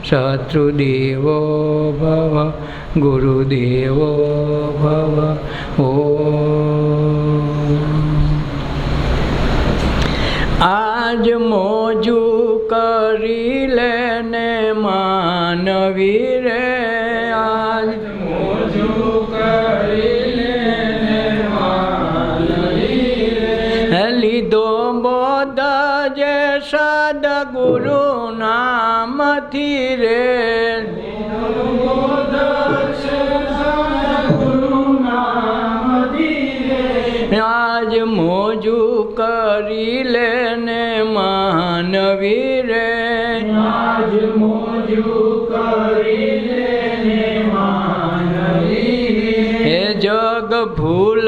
શત્રુદેવો ભવ ગુરુદેવો ભવ. આજ મોજું કરી લેને માનવી રે, આજ મોજું કરી લેને માનવી રે. લીધો બોધ જે સદગુરુ નામથી રે, આજ મોજું કરી લેને માનવી રે, આજ મોજું કરી લેને માનવી રે. હે જગ ભૂલ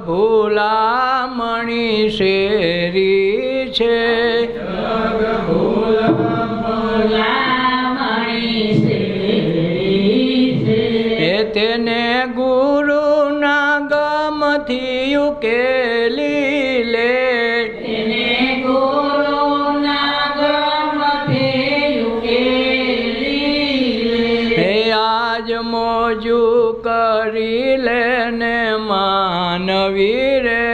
ભૂલામણી શેરી છે, જગ ભૂલ ભૂલામણી શેરી છે. હે તેને ગુરુ ગમથી ઉકેલી લે, તેને ગુરુના ગમથી ઉકેલી લે. હે આજ મોજું કરી લેને માનવી રે,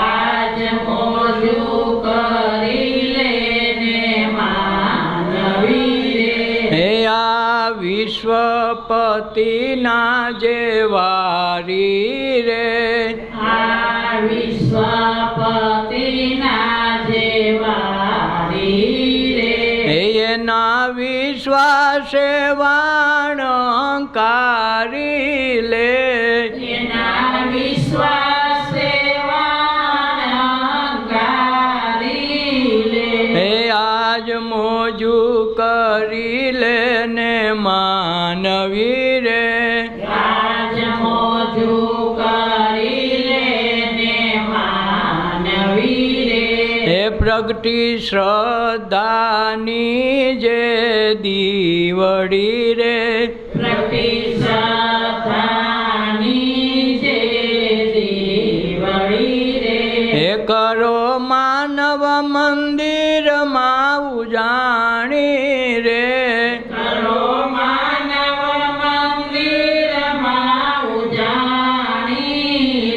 આજ મોજું કરી લેને માનવી રે. હે આ વિશ્વપતિના જે વારી રે, આ વિશ્વપતિના જે વારી રે. એના વિશ્વાસે વાણકારી લે, એના વિશ્વાસે વાણકારી લે. હે આજ મોજું કરી લેને માનવી રે, આજ મોજું કરી લેને માનવી રે. હે પ્રગટી શ્રદ્ધાની જે દીવડી રે, પ્રગટી શ્રદ્ધાની જે દીવડી રે. હે કરો માનવ મંદિરમાં ઉજાણી રે, કરો માનવ મંદિરમાં ઉજાણી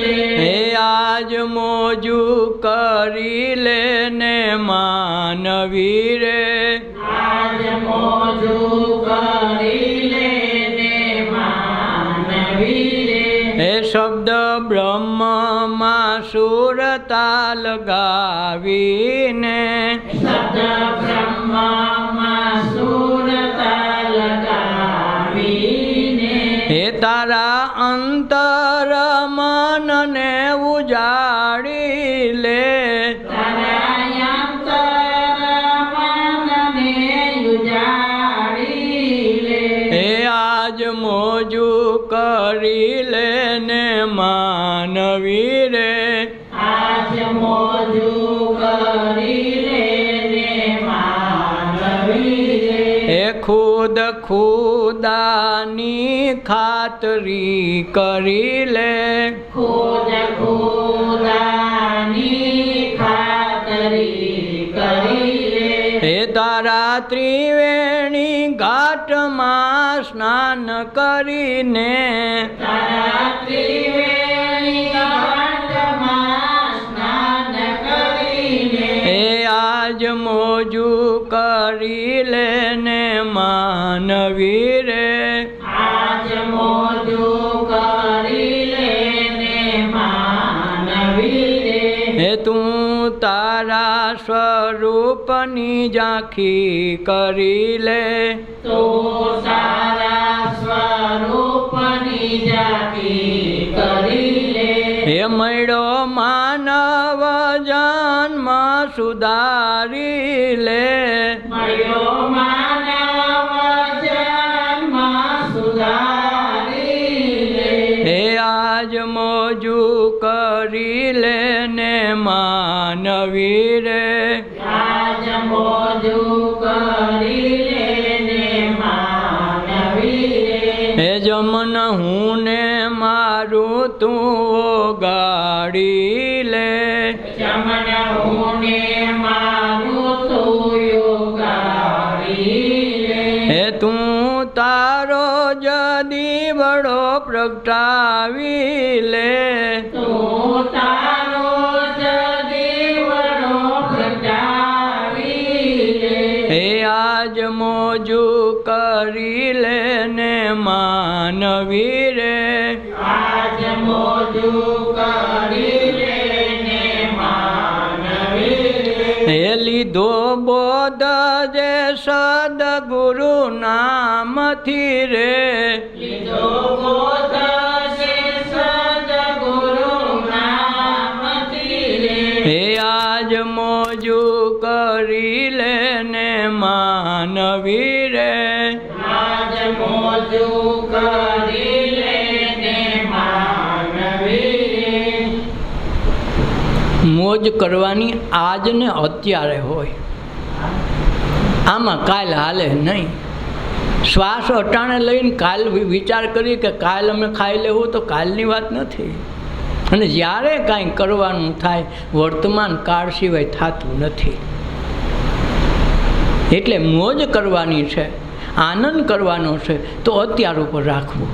રે. હે આજ મોજું કરી લેને માનવી રે, આજ મોજું કરી લેને માનવી રે. હે શબ્દ બ્રહ્મમાં સુરતાલ ગાવીને, શબ્દ બ્રહ્મમાં સુરતાલ ગાવીને. હે તારા અંતર મનને ઉજાડી લે, તારા અંતર મનને ઉજાડી લે. હે આજ મોજું કરી લેને માનવી રે, આજ મોજું કરી લેને માનવી રે. હે ખુદ ખુદાની ખાતરી કરી લે, ખુદ ખુદાની ખાતરી કરી લે. હે તારા ત્રિવેણી ઘાટમાં સ્નાન કરીને, તારા ત્રિવેણી ઘાટમાં સ્નાન કરીને. હે આજ મોજું કરી લેને માનવી રે, આજ મોજું કરી લેને માનવી રે. હે તું તારા સ્વરૂપની ઝાંખી કરી લે, તું તારા સ્વરૂપની ઝાંખી કરી લે. હે મળ્યો માનવ જન્મ સુધારી લે, મળ્યો માનવ જન્મ સુધારી લે. હે આજ મોજું કરી લેને માનવી રે, આજ મોજું કરી લેને માનવી રે. હે જમન હું ને મારું તું ઓગાડી લે, જમન હું ને મારું તું ઓગાડી લે. હે તું દીવડો પ્રગટાવી લે, તું તારો જ દીવડો પ્રગટાવી લે. હે આજ મોજું કરી લે ને માનવી રે, આજ મોજું કરી લે ને માનવી રે. હે લીધો બોધ જે સદગુરુ નામથી રે, લીધો બોધ છે સદગુરુ નામથી રે. હે આજ મોજું કરી લે ને માનવી રે, આજ મોજું કરી લે ને માનવી રે. મોજ કરવાની આજ ને અત્યારે હોય, આમાં કાલ હાલે નહીં. શ્વાસ અટાણે લઈને કાલ વિચાર કરીએ કે કાલ અમે ખાઈ લેવું, તો કાલની વાત નથી. અને જ્યારે કાંઈ કરવાનું થાય વર્તમાન કાળ સિવાય થતું નથી. એટલે મોજ કરવાની છે, આનંદ કરવાનો છે, તો અત્યાર ઉપર રાખવું.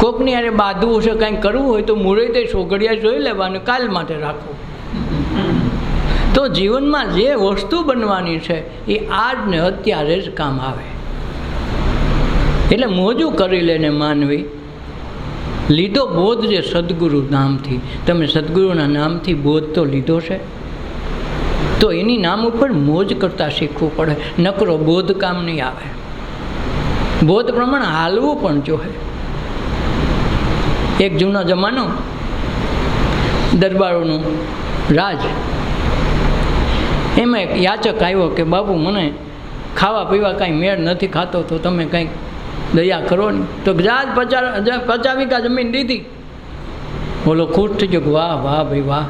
કોકની યારે બાંધવું છે, કાંઈ કરવું હોય તો મુહૂર્તે સોગડિયા જોઈ લેવાનું, કાલ માટે રાખવું. તો જીવનમાં જે વસ્તુ બનવાની છે એ આજ ને અત્યારે જ કામ આવે. એટલે મોજું કરી લેને માનવી. લીધો બોધ જે સદગુરુ નામથી, તમે સદગુરુના નામથી બોધ તો લીધો છે, તો એની નામ ઉપર મોજ કરતાં શીખવું પડે. નકરો બોધ કામ નહીં આવે. બોધ પ્રમાણે હાલવું પણ જોઈએ. એક જૂનો જમાનો, દરબારોનું રાજ, એમાં એક યાચક આવ્યો કે બાપુ મને ખાવા પીવા કાંઈ મેળ નથી ખાતો, તો તમે કંઈક દયા કરો ને. તો જાત 50 વીઘા જમીન દીધી. બોલો ખુશ થઈ ગયો કે વાહ વાહ ભાઈ વાહ,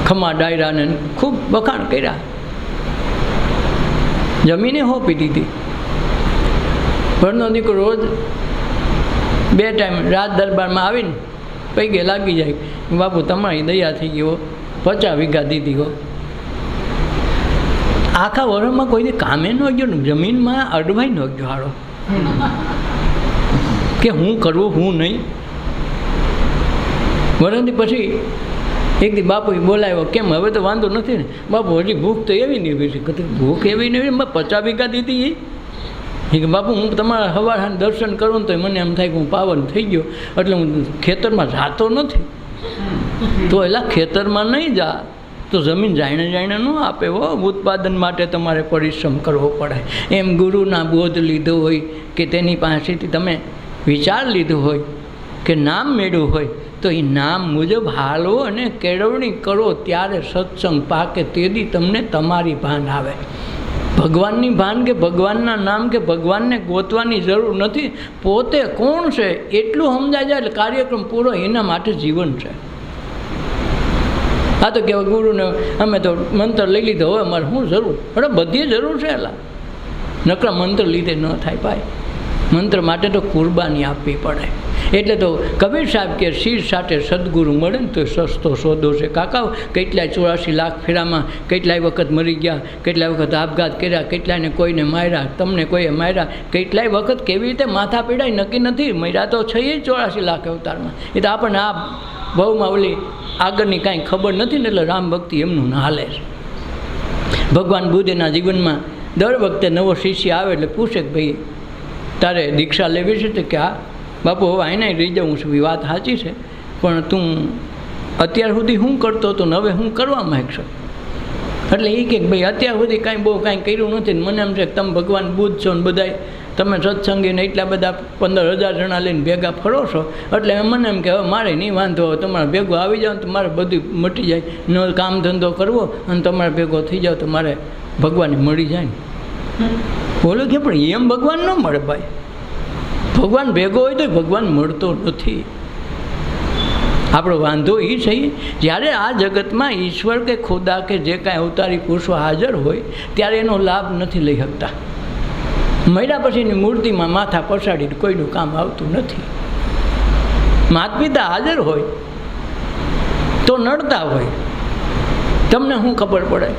ખમા ડાયરાને ખૂબ વખાણ કર્યા. જમીને હોપી દીધી. ઘરનો દીકરો રોજ 2 ટાઈમ રાજ દરબારમાં આવીને પૈગે લાગી જાય, બાપુ તમારી દયા થઈ ગયો, 50 વીઘા દીધી હો. આખા વર્ષમાં કોઈને કામે ન ગયો ને, જમીનમાં અડવાઈ ન ગયો હારો કે હું કરવું હું નહીં. વર્ષથી પછી એક દી બાપુ બોલાવ્યો, કેમ હવે તો વાંધો નથી ને? બાપુ હજી ભૂખ તો એવી નહીં એવી છે. ભૂખ એવી નહીં, મેં 50 વીઘા દીધી એ કે બાપુ હું તમારા સવારે દર્શન કરું તો મને એમ થાય કે હું પાવન થઈ ગયો, એટલે હું ખેતરમાં જાતો નથી. તો એલા ખેતરમાં નહીં જા તો જમીન જાણે જાણે ન આપે હો. ઉત્પાદન માટે તમારે પરિશ્રમ કરવો પડે. એમ ગુરુના બોધ લીધો હોય કે તેની પાસેથી તમે વિચાર લીધો હોય કે નામ મેળવ્યું હોય, તો એ નામ મુજબ હાલો અને કેળવણી કરો, ત્યારે સત્સંગ પાકે. તેથી તમને તમારી ભાન આવે. ભગવાનની ભાન કે ભગવાનના નામ કે ભગવાનને ગોતવાની જરૂર નથી. પોતે કોણ છે એટલું સમજાય જાય એટલે કાર્યક્રમ પૂરો. એના માટે જીવન છે. આ તો કહેવાય ગુરુને અમે તો મંત્ર લઈ લીધો, હવે અમારે શું જરૂર? અરે બધી જરૂર છે. એલા નકરા મંત્ર લીધે ન થાય ભાઈ. મંત્ર માટે તો કુરબાની આપવી પડે. એટલે તો કબીર સાહેબ કે શીર સાથે સદગુરુ મળે ને તો સસ્તો સોદો છે. કાકા કેટલાય 84 લાખ ફેરામાં કેટલાય વખત મરી ગયા, કેટલાય વખત આપઘાત કર્યા, કેટલાયને કોઈને માર્યા, તમને કોઈએ માર્યા, કેટલાય વખત કેવી રીતે માથા પીડાય નક્કી નથી. મર્યા તો છે 84 લાખ અવતારમાં. એ તો આપણને આ બહુમાં ઓલી આગળની કાંઈ ખબર નથી ને, એટલે રામ ભક્તિ એમનું ના હાલે છે. ભગવાન બુદ્ધના જીવનમાં દર વખતે નવો શિષ્ય આવે એટલે પૂછે કે ભાઈ તારે દીક્ષા લેવી છે? તો કે હા બાપુ હવે આઈને રહી જાઉં છું. વાત સાચી છે, પણ તું અત્યાર સુધી શું કરતો હતો ને હવે હું કરવા માંગશો? એટલે એ કે ભાઈ અત્યાર સુધી કાંઈ બહુ કાંઈ કર્યું નથી ને મને એમ છે કે તમે ભગવાન બુદ્ધ છો ને બધાય તમે સત્સંગીને એટલા બધા 15,000 જણા લઈને ભેગા ફરો છો, એટલે મને એમ કે હવે મારે નહીં વાંધો, તમારે ભેગો આવી જાઓ તો મારે બધું મટી જાય, ન કામ ધંધો કરવો અને તમારે ભેગો થઈ જાઓ તો મારે ભગવાનને મળી જાય ને. બોલો કે પણ એમ ભગવાન ન મળે ભાઈ. ભગવાન ભેગો હોય તો ભગવાન મળતો નથી. આપણો વાંધો એ છે જ્યારે આ જગતમાં ઈશ્વર કે ખુદા કે જે કાંઈ અવતારી પુરુષો હાજર હોય ત્યારે એનો લાભ નથી લઈ શકતા. મર્યા પછીની મૂર્તિમાં માથા પછાડીને કોઈનું કામ આવતું નથી. માતા પિતા હાજર હોય તો નડતા હોય, તમને શું ખબર પડે?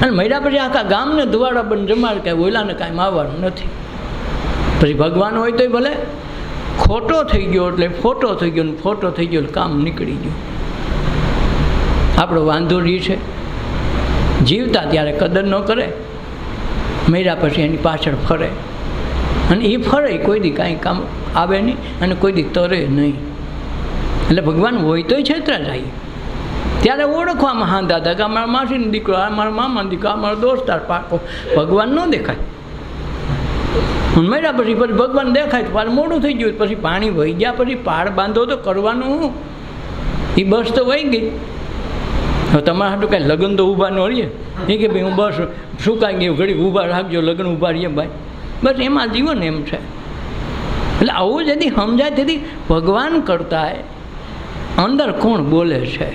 અને મર્યા પછી આખા ગામને ધુવાડા બંધ જમાડ કાંઈ ઓલાને કાંઈ આવવાનું નથી. પછી ભગવાન હોય તોય ભલે ખોટો થઈ ગયો એટલે ફોટો થઈ ગયો, ફોટો થઈ ગયો એટલે કામ નીકળી ગયું. આપણો વાંધો રહી છે જીવતા ત્યારે કદર ન કરે, મર્યા પછી એની પાછળ ફરે, અને એ ફરે કોઈ દી કાંઈ કામ આવે નહીં અને કોઈ દી તરે નહીં. એટલે ભગવાન હોય તોય છેતરા જાય. ત્યારે ઓળખવામાં હાંધા હતા કે અમારા માસીનો દીકરો, આ મારા મામાનો દીકરો, આ મારો દોસ્તાર પાકો. ભગવાન ન દેખાય. મર્યા પછી ભગવાન દેખાય તો પાછું મોડું થઈ ગયું. પછી પાણી વહી ગયા પછી પાડ બાંધો તો કરવાનું હું? એ બસ તો વહી ગઈ. હવે તમારા હાટું કાંઈ લગ્ન તો ઊભા ન રહીએ એ કે ભાઈ હું બસ શું કાંઈ ગયું ઘડી ઊભા રાખજો, લગ્ન ઊભા રહીએ ભાઈ. બસ એમાં જીવન એમ છે. એટલે આવું જેથી સમજાય તેથી ભગવાન કરતા અંદર કોણ બોલે છે?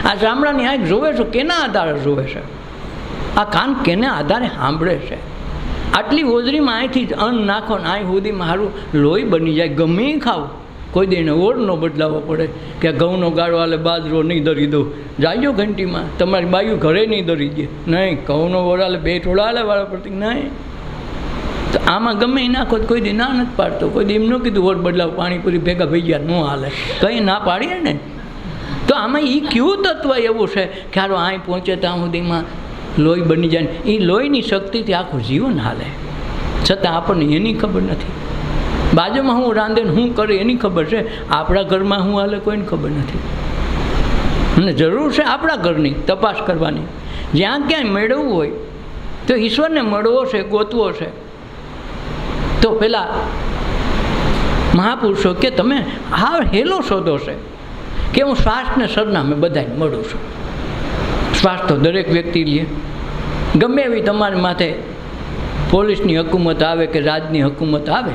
આ ચામડાની આંખ જોવે છે કેના આધારે જોવે છે? આ કાન કેના આધારે સાંભળે છે? આટલી હોજરીમાં અહીંથી અન્ન નાખો ને અહીં સુધી મારું લોહી બની જાય. ગમે ખાવ કોઈ દઈને ઓળ ન બદલાવવો પડે કે ઘઉંનો ગાળો હાલે બાજરો નહીં ધરી દઉં, જાજો ઘંટીમાં તમારી બાયું ઘરે નહીં ધરી દે. નહીં, ઘઉંનો ઓળ હાલે બે ટોળા હાલે વાળા પડતી નહીં. તો આમાં ગમે એ નાખો કોઈ દી ના નથી પાડતો. કોઈ દી એમ ન કીધું ઓળ બદલાવ પાણીપુરી ભેગા ભઈ ગયા ન હાલે, કંઈ ના પાડીએ ને. તો આમાં એ કયું તત્વ એવું છે કે હારો અહીં પહોંચે ત્યાં સુધીમાં લોહી બની જાય ને એ લોહીની શક્તિથી આખું જીવન હાલે, છતાં આપણને એની ખબર નથી. બાજુમાં હું રાંધે ને હું કરે એની ખબર છે, આપણા ઘરમાં હું હાલે કોઈને ખબર નથી. અને જરૂર છે આપણા ઘરની તપાસ કરવાની. જ્યાં ક્યાંય મેળવવું હોય તો ઈશ્વરને મળવો છે, ગોતવો છે. તો પેલા મહાપુરુષો કે તમે હા હેલો શોધો છે કે હું શ્વાસને સરનામે બધાને મળું છું. શ્વાસ તો દરેક વ્યક્તિ લે. ગમે એવી તમારી માથે પોલીસની હુકુમત આવે કે રાજની હુકુમત આવે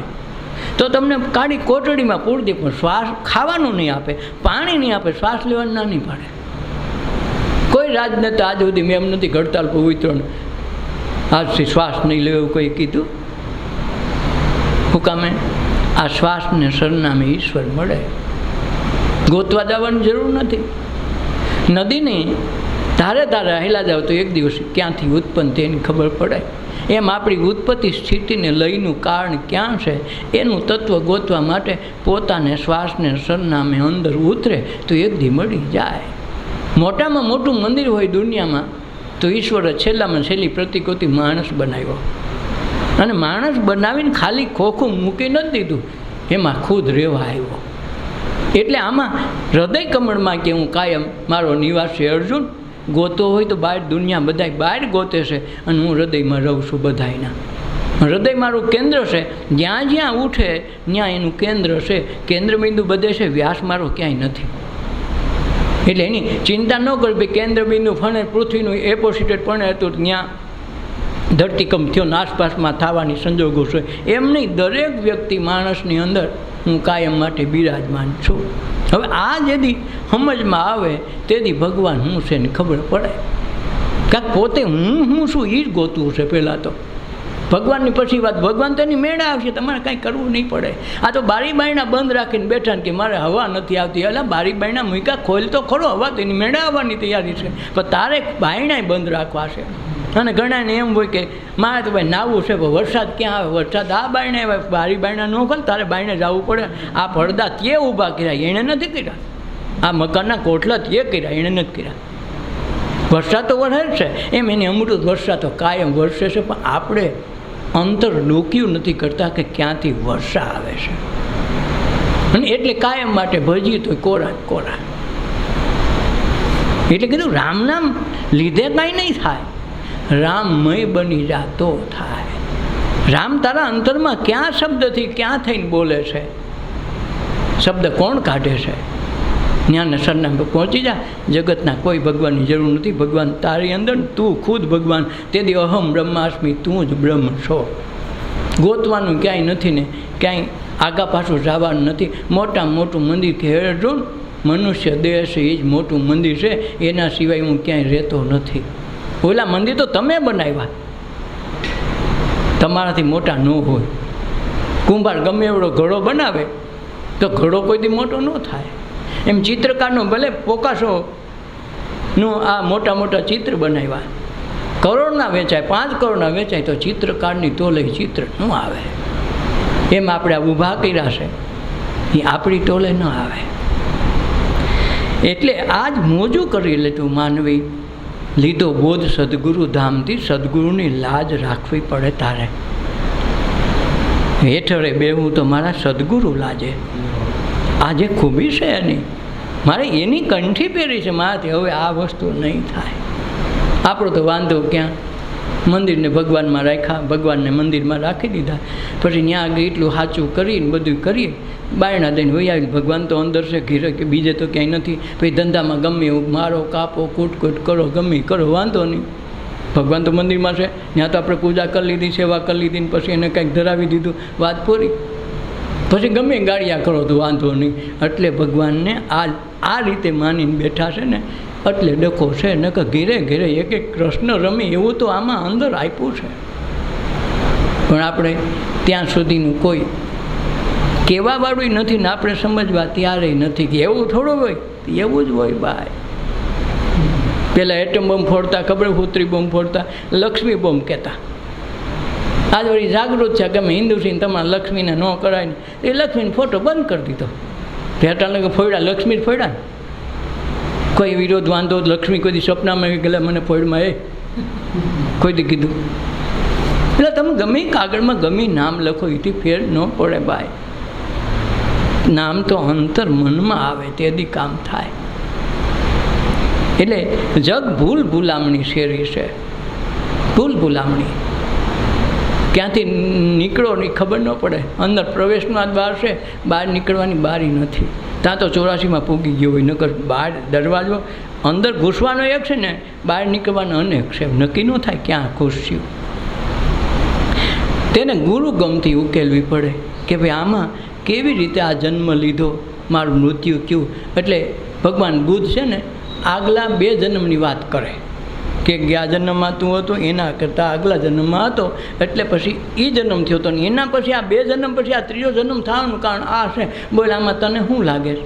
તો તમને કાઢી કોટડીમાં પૂરી દે, પણ શ્વાસ ખાવાનું નહીં આપે, પાણી નહીં આપે, શ્વાસ લેવાનું ના નહીં પાડે. કોઈ રાજનેતા આજ સુધી મેં એમ નથી હડતાલ પર ઉતરણ આજથી શ્વાસ નહીં લેવો એવું કોઈ કીધું? શું કામે? આ શ્વાસને સરનામે ઈશ્વર મળે, ગોતવા જવાની જરૂર નથી. નદીની ધારે ધારે હેલા જાવ તો એક દિવસ ક્યાંથી ઉત્પન્ન તેની ખબર પડે. એમ આપણી ઉત્પત્તિ સ્થિતિને લઈનું કારણ ક્યાં છે એનું તત્વ ગોતવા માટે પોતાને શ્વાસને સરનામે અંદર ઉતરે તો એક દી મળી જાય. મોટામાં મોટું મંદિર હોય દુનિયામાં તો ઈશ્વરે છેલ્લામાં છેલ્લી પ્રતિકૃતિ માણસ બનાવ્યો, અને માણસ બનાવીને ખાલી ખોખું મૂકી નથી દીધું, એમાં ખુદ રહેવા આવ્યો. એટલે આમાં હૃદય કમળમાં કે હું કાયમ મારો નિવાસી અર્જુન ગોતો હોય તો બહાર દુનિયા બધા બહાર ગોતે છે, અને હું હૃદયમાં રહું છું બધાયના. હૃદય મારું કેન્દ્ર છે, જ્યાં જ્યાં ઉઠે ત્યાં એનું કેન્દ્ર છે. કેન્દ્ર બિંદુ બધે છે, વ્યાસ મારો ક્યાંય નથી. એટલે એની ચિંતા ન કરવી ભાઈ કેન્દ્ર બિંદુ ફણે પૃથ્વીનું એપોસિટેડ પણ હતું ત્યાં ધરતીકંપ થયો ને આસપાસમાં થવાની સંજોગો છે એમ નહીં. દરેક વ્યક્તિ માણસની અંદર હું કાયમ માટે બિરાજમાન છું. હવે આ જેથી સમજમાં આવે તેથી ભગવાન હું છે ને ખબર પડે. કાંક પોતે હું શું એ જ ગોતવું છે પહેલાં તો. ભગવાનની પછી વાત, ભગવાન તેની મેળા આવશે, તમારે કાંઈ કરવું નહીં પડે. આ તો બારી બાયણા બંધ રાખીને બેઠા ને કે મારે હવા નથી આવતી. એટલે બારી બાયણા મૂક્યા ખોલ તો ખરો, હવા તો એની મેળા આવવાની તૈયારી છે, પણ તારે બાયણાય બંધ રાખવા છે. અને ઘણાને એમ હોય કે મારે તો ભાઈ નાવું છે પણ વરસાદ ક્યાં આવે? વરસાદ આ બાયણે આવે, બારી બાયણા ન ખોલ, તારે બાયણે જવું પડે. આ પડદા તે ઊભા કર્યા, એણે નથી કર્યા. આ મકાનના કોટલા તે કર્યા, એણે નથી કર્યા. વરસાદ તો વરસે છે એમ એની અમૃત વર્ષા તો કાયમ વરસે છે, પણ આપણે અંતર ડોક્યું નથી કરતા કે ક્યાંથી વર્ષા આવે છે. અને એટલે કાયમ માટે ભજીએ તો કોરા કોરા. એટલે કીધું રામ નામ લીધે કાંઈ નહીં થાય, રામમય બની જા તો થાય. રામ તારા અંતરમાં ક્યાં શબ્દથી ક્યાં થઈને બોલે છે? શબ્દ કોણ કાઢે છે? જ્ઞાન સરનામે પહોંચી જા. જગતના કોઈ ભગવાનની જરૂર નથી. ભગવાન તારી અંદર, તું ખુદ ભગવાન. તેથી અહમ બ્રહ્માસ્મિ, તું જ બ્રહ્મ છો. ગોતવાનું ક્યાંય નથી ને ક્યાંય આગા પાછું જવાનું નથી. મોટામાં મોટું મંદિર કે અર્જુન મનુષ્ય દેહ છે એ જ મોટું મંદિર છે, એના સિવાય હું ક્યાંય રહેતો નથી. ઓલા મંદિર તો તમે બનાવ્યા, તમારાથી મોટા ન હોય. કુંભાર ગમે એવડો ઘડો બનાવે તો ઘડો કોઈથી મોટો ન થાય. એમ ચિત્રકારનું ભલે પોકાશોનું આ મોટા મોટા ચિત્ર બનાવ્યા, કરોડના વેચાય, 5 કરોડના વેચાય, તો ચિત્રકારની તોલે ચિત્ર ન આવે. એમ આપણે આ ઊભા કર્યા છે એ આપણી ટોલે ન આવે. એટલે આ જ મોજું કરી લેતું માનવી લીધો બોધ સદગુરુ ધામથી. સદગુરુની લાજ રાખવી પડે તારે. હેઠળે બેવું તો મારા સદગુરુ લાજે. આ જે ખૂબી છે એની, મારે એની કંઠી પહેરી છે મારાથી હવે આ વસ્તુ નહીં થાય. આપણો તો વાંધો ક્યાં, મંદિરને ભગવાનમાં રાખ્યા, ભગવાનને મંદિરમાં રાખી દીધા, પછી ત્યાં આગળ એટલું સાચું કરીને બધું કરીએ, બાયણા દઈને વહી આવી. ભગવાન તો અંદર છે ઘીરે કે બીજે તો ક્યાંય નથી. પછી ધંધામાં ગમે એવું મારો કાપો કૂટકૂટ કરો, ગમે કરો, વાંધો નહીં. ભગવાન તો મંદિરમાં છે, ત્યાં તો આપણે પૂજા કરી લીધી, સેવા કરી લીધી ને પછી એને કંઈક ધરાવી દીધું, વાત પૂરી. પછી ગમે ગાળિયા કરો તો વાંધો નહીં. એટલે ભગવાનને આ રીતે માનીને બેઠા છે ને એટલે ડખો છે. ન કે ઘેરે ઘેરે એક એક કૃષ્ણ રમે એવું તો આમાં અંદર આપ્યું છે, પણ આપણે ત્યાં સુધીનું કોઈ કહેવાવાળું નથી ને આપણે સમજવા ત્યારે નથી કે એવું થોડું હોય, એવું જ હોય ભાઈ. પહેલાં એટમ બોમ્બ ફોડતા, ખબર પુત્રી બોમ્બ ફોડતા લક્ષ્મી બોમ્બ કહેતા. આજ વળી જાગૃત છે કે અમે હિન્દુ છીએ, તમારે લક્ષ્મીને ન કરાય ને એ લક્ષ્મીને ફોટો બંધ કરી દીધો. ભેટાને ફોડ્યા, લક્ષ્મી જ ફોડ્યા ને. કોઈ વિરોધ વાંધો લક્ષ્મી કોઈ દી સપનામાં આવી ગયેલા મને ફોડમાં એ કોઈ દી કીધું. એટલે તમે ગમે કાગળમાં ગમે નામ લખો એથી ફેર ન પડે ભાઈ. નામ તો અંતર મનમાં આવે તેથી કામ થાય. એટલે જગ ભૂલ ભૂલામણી શેરી છે, ભૂલ ભૂલામણી. ક્યાંથી નીકળો ની ખબર ન પડે. અંદર પ્રવેશનો આ દ્વાર છે, બહાર નીકળવાની બારી નથી. ત્યાં તો 84માં પૂગી ગયો હોય, નકર બહાર દરવાજો અંદર ઘૂસવાનો એક છે ને બહાર નીકળવાનો અનેક છે. નક્કી ન થાય ક્યાં ઘૂસ્યું. તેને ગુરુ ગમતી ઉકેલવી પડે કે ભાઈ આમાં કેવી રીતે આ જન્મ લીધો, મારું મૃત્યુ ક્યું. એટલે ભગવાન બુદ્ધ છે ને આગલા 2 જન્મની વાત કરે કે ગયા જન્મમાં તું હતો એના કરતાં આગલા જન્મમાં હતો, એટલે પછી એ જન્મ થયો હતો ને એના પછી આ 2 જન્મ પછી આ 3જો જન્મ થવાનું કારણ આ છે. બોલ આમાં તને શું લાગે છે?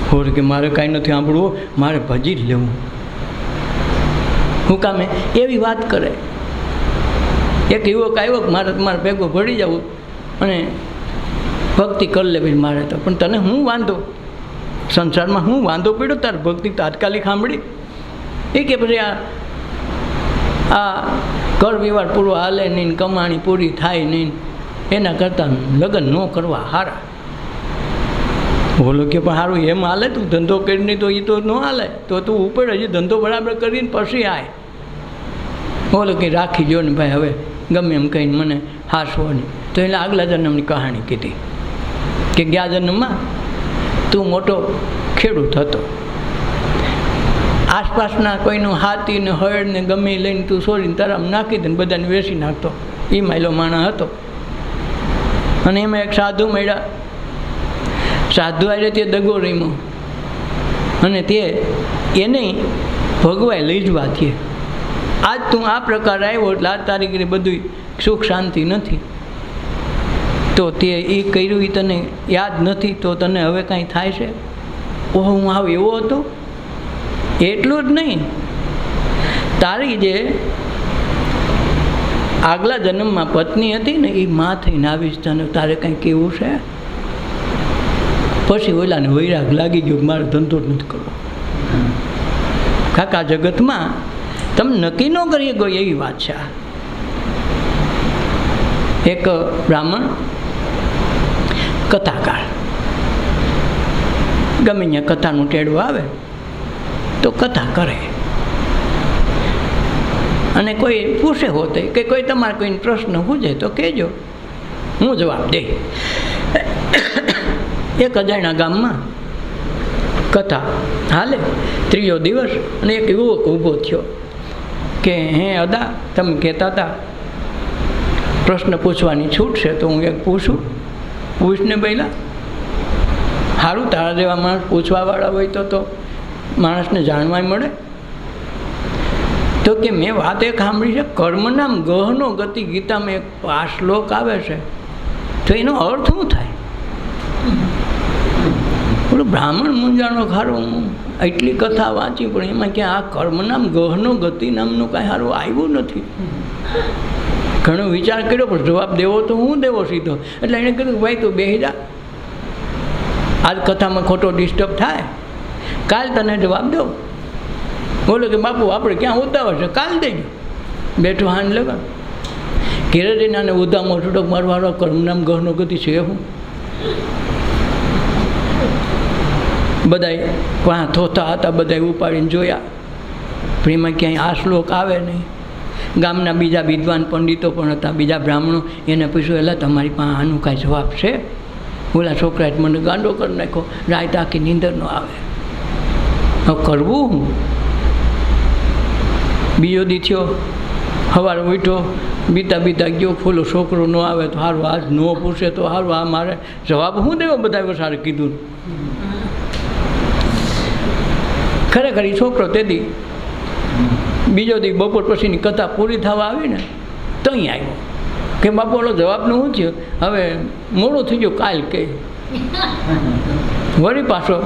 હોર કે મારે કાંઈ નથી સાંભળવું, મારે ભજી જ લેવું. હું કામે એવી વાત કરે. એક યુવક આવ્યો મારે તમારે ભેગો ભળી જવું અને ભક્તિ કરી લેવી મારે તો, પણ તને શું વાંધો, સંસારમાં શું વાંધો પડ્યો તારે ભક્તિ તાત્કાલિક સાંભળી? એ કે પછી આ ઘર વ્યવહાર પૂરો હાલે નહીં, કમાણી પૂરી થાય નહીં, એના કરતાં લગ્ન ન કરવા સારા. બોલો કે પણ સારું એમ હાલે, તું ધંધો કરીને તો એ તો ન હાલે, તો તું ઉપર હજી ધંધો બરાબર કરીને પછી આય. બોલો કે રાખી જો ને ભાઈ, હવે ગમે એમ કહીને મને હાસવાની. તો એટલે આગલા જન્મની કહાણી કીધી કે ગયા જન્મમાં તું મોટો ખેડૂત હતો, આસપાસના કોઈનું હાથી ને હળ ને ગમે લઈને તું છોડીને તરામ નાખી દે ને બધાને વેચી નાખતો. એ માયલો માણસ હતો. અને એમાં એક સાધુ મળ્યા. સાધુ આવે તે દગો રમ્યો અને તે એને ભગવાય લઈ જવા થયે. આજ તું આ પ્રકાર આવ્યો એટલે આ તારીખે બધું સુખ શાંતિ નથી. તો તે એ કર્યું એ તને યાદ નથી, તો તને હવે કાંઈ થાય છે? ઓહ હું આવ એવો હતો. એટલું જ નહીં, તારી જે આગલા જન્મમાં પત્ની હતી ને એ માં થઈને આવીશ, તને તારે કંઈ કેવું છે? પછી ઓલાને વૈરાગ લાગી ગયો, મારે ધંધો જ નથી કરવો. કાકા જગતમાં તમે નક્કી ન કરી ગયો એવી વાત છે. એક બ્રાહ્મણ કથાકાર, ગમે ત્યાં કથાનું ટેડવું આવે તો કથા કરે. અને કોઈ પૂછે હોતે કે કોઈ તમારે કોઈને પ્રશ્ન પૂછે તો કહેજો, હું જવાબ દે. એક અજાણ્યા ગામમાં કથા હાલે, 3જો દિવસ, અને એક યુવક ઊભો થયો કે હે અદા, તમે કહેતા હતા પ્રશ્ન પૂછવાની છૂટ છે, તો હું એક પૂછું. પૂછને પહેલાં સારું, તારા જેવા માણસ પૂછવાવાળા હોય તો માણસને જાણવાય મળે. તો કે મેં વાત એક સાંભળી છે, કર્મનામ ગહનો ગતિ, ગીતામાં એક 5 શ્લોક આવે છે, તો એનો અર્થ શું થાય? બોલો બ્રાહ્મણ મૂંઝાણો ખારો, હું એટલી કથા વાંચી પણ એમાં ક્યાં આ કર્મનામ ગહનો ગતિ નામનું કાંઈ સારું આવ્યું નથી. ઘણો વિચાર કર્યો પણ જવાબ દેવો તો હું દેવો સીધો. એટલે એણે કીધું ભાઈ તું બેસી જા, આજ કથામાં ખોટો ડિસ્ટર્બ થાય, કાલ તને જવાબ દઉં. બોલો કે બાપુ આપણે ક્યાં ઉતાવળ છે, કાલ દેજો. બેઠો હાન લગા ઘેરે જઈને આને ઉદામો છૂટક મારવાનો કર્મનામ ગહનો ગતિ છે હું. બધાય વાહ થોતા હતા, બધાય ઉપાડીને જોયા પણ એમાં ક્યાંય આ શ્લોક આવે નહીં. ગામના બીજા વિદ્વાન પંડિતો પણ હતા, બીજા બ્રાહ્મણો, એને પૂછ્યું એટલે તમારી પાસે આનું કાંઈ જવાબ છે? ઓલા છોકરાએ મને ગાંડો કરી નાખ્યો, રાત આખી નીંદર ન આવે, હવે કરવું હું? બીજો દી થયો, સવારે ઉઠ્યો, બીતા બીતા ગયો, ખોલો છોકરો ન આવે તો સારું, આજ ન પૂછે તો સારું, આ મારે જવાબ શું દેવો? બધા સારે કીધું. ખરેખર એ છોકરો તે દી બીજો દી બપોર પછીની કથા પૂરી થવા આવી ને તો અહીં આવ્યો કે બાપોનો જવાબનું શું થયું? હવે મોડું થઈ ગયું, કાલ કે વળી પાછો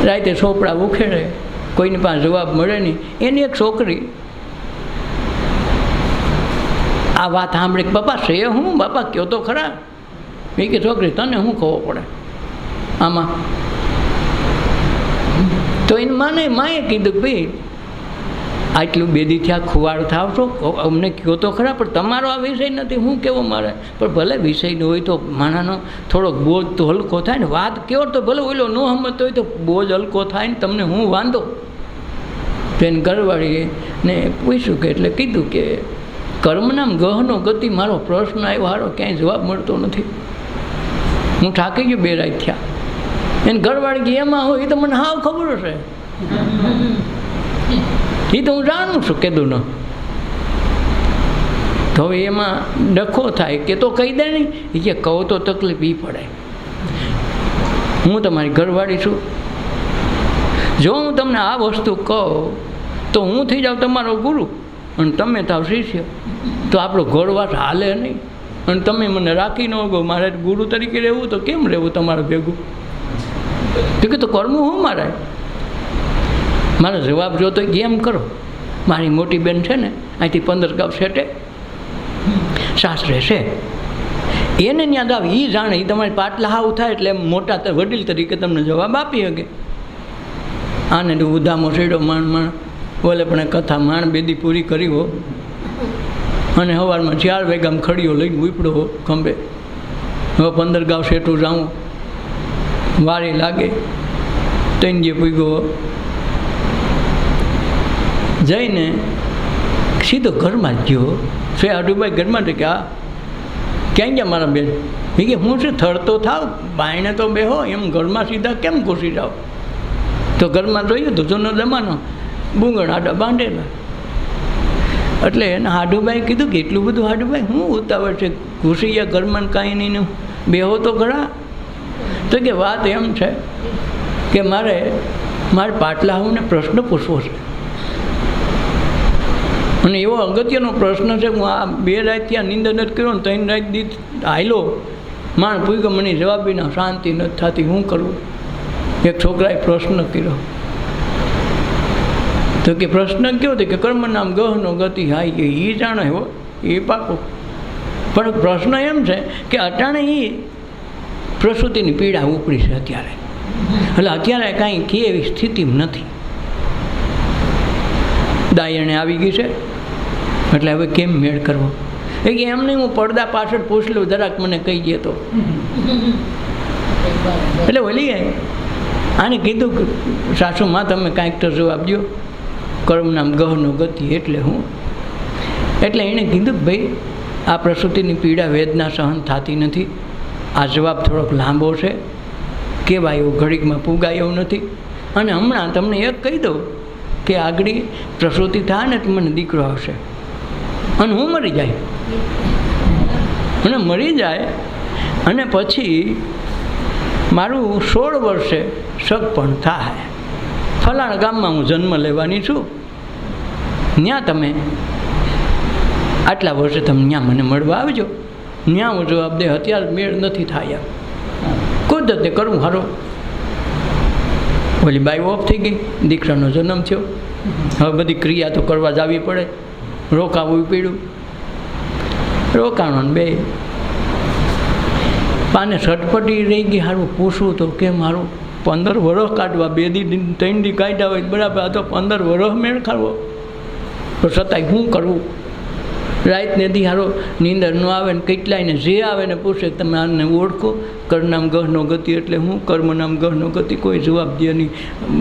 રાતે સોપડા ઉખેડે, કોઈની પાસે જવાબ મળે નહીં. એની એક છોકરી આ વાત સાંભળે કે બાપા છે હું? બાપા કહો તો ખરા. એ કે છોકરી તને શું ખબર પડે આમાં? તો એને માએ કીધું કે ભાઈ આટલું બેદી થયા ખુવાડ થાવ છો, અમને કહો તો ખરા, પણ તમારો આ વિષય નથી, હું કેવો મારે? પણ ભલે વિષય ન હોય તો માણાનો થોડોક બોજ તો હલકો થાય ને. વાત કેવો તો ભલે ઓલો ન સમજતો હોય તો બોજ હલકો થાય ને, તમને હું વાંધો? તેને ઘરવાળીને પૂછ્યું કે એટલે કીધું કે કર્મનામ ગહનો ગતિ મારો પ્રશ્ન આવ્યો હારો ક્યાંય જવાબ મળતો નથી, હું થાકી ગયો, બે રાત થયા. એને ઘરવાળી કે એમાં હોય એ તો મને હાવ ખબર હશે, એ તો હું જાણું છું કીધું ન. તો હવે એમાં ડખો થાય કે તો કહી દે નહીં, એ કે કહો તો તકલીફ એ પડે. હું તમારી ઘરવાળી છું, જો હું તમને આ વસ્તુ કહું તો હું થઈ જાઉં તમારો ગુરુ અને તમે થાવ શિષ્ય, તો આપણો ઘરવાસ હાલે નહીં. અને તમે મને રાખી ન ગો, મારે ગુરુ તરીકે રહેવું તો કેમ રહેવું તમારે ભેગું? તો કે તો કરવું હું મારે? મારો જવાબ જોતો એમ કરો, મારી મોટી બેન છે ને અહીંથી 15 ગાંવ છેટે સાસરે છે, એને ત્યાં દાવ એ જાણે, એ તમારી પાટલા હાવ થાય એટલે મોટા વડીલ તરીકે તમને જવાબ આપી શકે. આને તો ઉધામો છેડો માણ બોલે પણ કથા માણ બેદી પૂરી કરી હો, અને સવારમાં 4 વાગ્યામાં ખડીઓ લઈને ઉપડો હો ખંભે. હવે 15 ગાંવ છેટું જાઉં, વારી લાગે, તૈન જે પૂગ્યો જઈને સીધો ઘરમાં જ ગયો. છે આડુભાઈ ઘરમાં તો કે આ ક્યાં ગયા મારા બેન? એ કે હું છે થડતો થાવ, બાયણે તો બેહો, એમ ઘરમાં સીધા કેમ ઘૂસી જાઓ? તો ઘરમાં જોયું તો જૂનો જમાનો, બુંગણ આડા બાંધેલા. એટલે એને હાડુભાઈ કીધું કે એટલું બધું હાડુભાઈ હું ઉતાવળ છે, ઘૂસી ગયા ઘરમાં કાંઈ નહીં, બેહો તો ખરા. તો કે વાત એમ છે કે મારે પાટલાઓને પ્રશ્ન પૂછવો છે, અને એવો અગત્યનો પ્રશ્ન છે. હું આ 2 રાત ત્યાં નિંદર નથી કર્યો ને 3 રાત દી આયલો માણ પૂછ્યો, મને જવાબ વિના શાંતિ નથી થતી, શું કરવું? એક છોકરાએ પ્રશ્ન કર્યો. તો કે પ્રશ્ન કયો હતો કે કર્મ નામ ગહનો ગતિ હાઈ, એ જાણે હો એ પાકો. પણ પ્રશ્ન એમ છે કે અટાણે એ પ્રસૂતિની પીડા ઉપડી છે અત્યારે, એટલે અત્યારે કાંઈ કે એવી સ્થિતિમાં નથી, દાયણે આવી ગઈ છે, એટલે હવે કેમ મેળ કરવો? એ કે એમ નહીં, હું પડદા પાછળ પૂછ લઉં, જરાક મને કહી દે તો. એટલે ઓલી આને કીધું કે સાસુમાં તમે કાંઈક તો જવાબ દો, કર્મ નામ ગહનો ગતિ એટલે હું. એટલે એણે કીધું કે ભાઈ આ પ્રસૂતિની પીડા વેદના સહન થતી નથી, આ જવાબ થોડોક લાંબો છે, કહેવાય એવું ઘડીકમાં પુગાય એવું નથી, અને હમણાં તમને એક કહી દઉં કે આગળ પ્રસૂતિ થાય ને તો મને દીકરો આવશે અને હું મરી જાય, અને મરી જાય અને પછી મારું 16 વર્ષે સગપણ થાય, ફલાણા ગામમાં હું જન્મ લેવાની છું, ત્યાં તમે આટલા વર્ષે તમે ત્યાં મને મળવા આવજો. ત્યાં હું જવાબ દે અત્યારે મેળ નથી થાય, કુદરતે કરવું હારો. ઓલી બાઈ ઓફ થઈ ગઈ, દીકરાનો જન્મ થયો, હવે બધી ક્રિયા તો કરવા જ આવી પડે, રોકાવું પડ્યું. રોકાણો ને બે પાને સટપટી રહી ગઈ. સારું પૂછવું તો કે મારું 15 વર્ષ કાઢવા, 2 દી 3 દી કાઢ્યા હોય બરાબર, આ તો 15 વર્ષ મેળ ખાવો. તો છતાંય શું કરવું? રાતને દી હારો નીંદર ન આવે ને કેટલાયને જે આવે ને પૂછે તમે આને ઓળખો? કર્મનામ ગહનો ગતિ એટલે હું? કર્મનામ ગહનો ગતિ કોઈ જવાબ દે નહીં.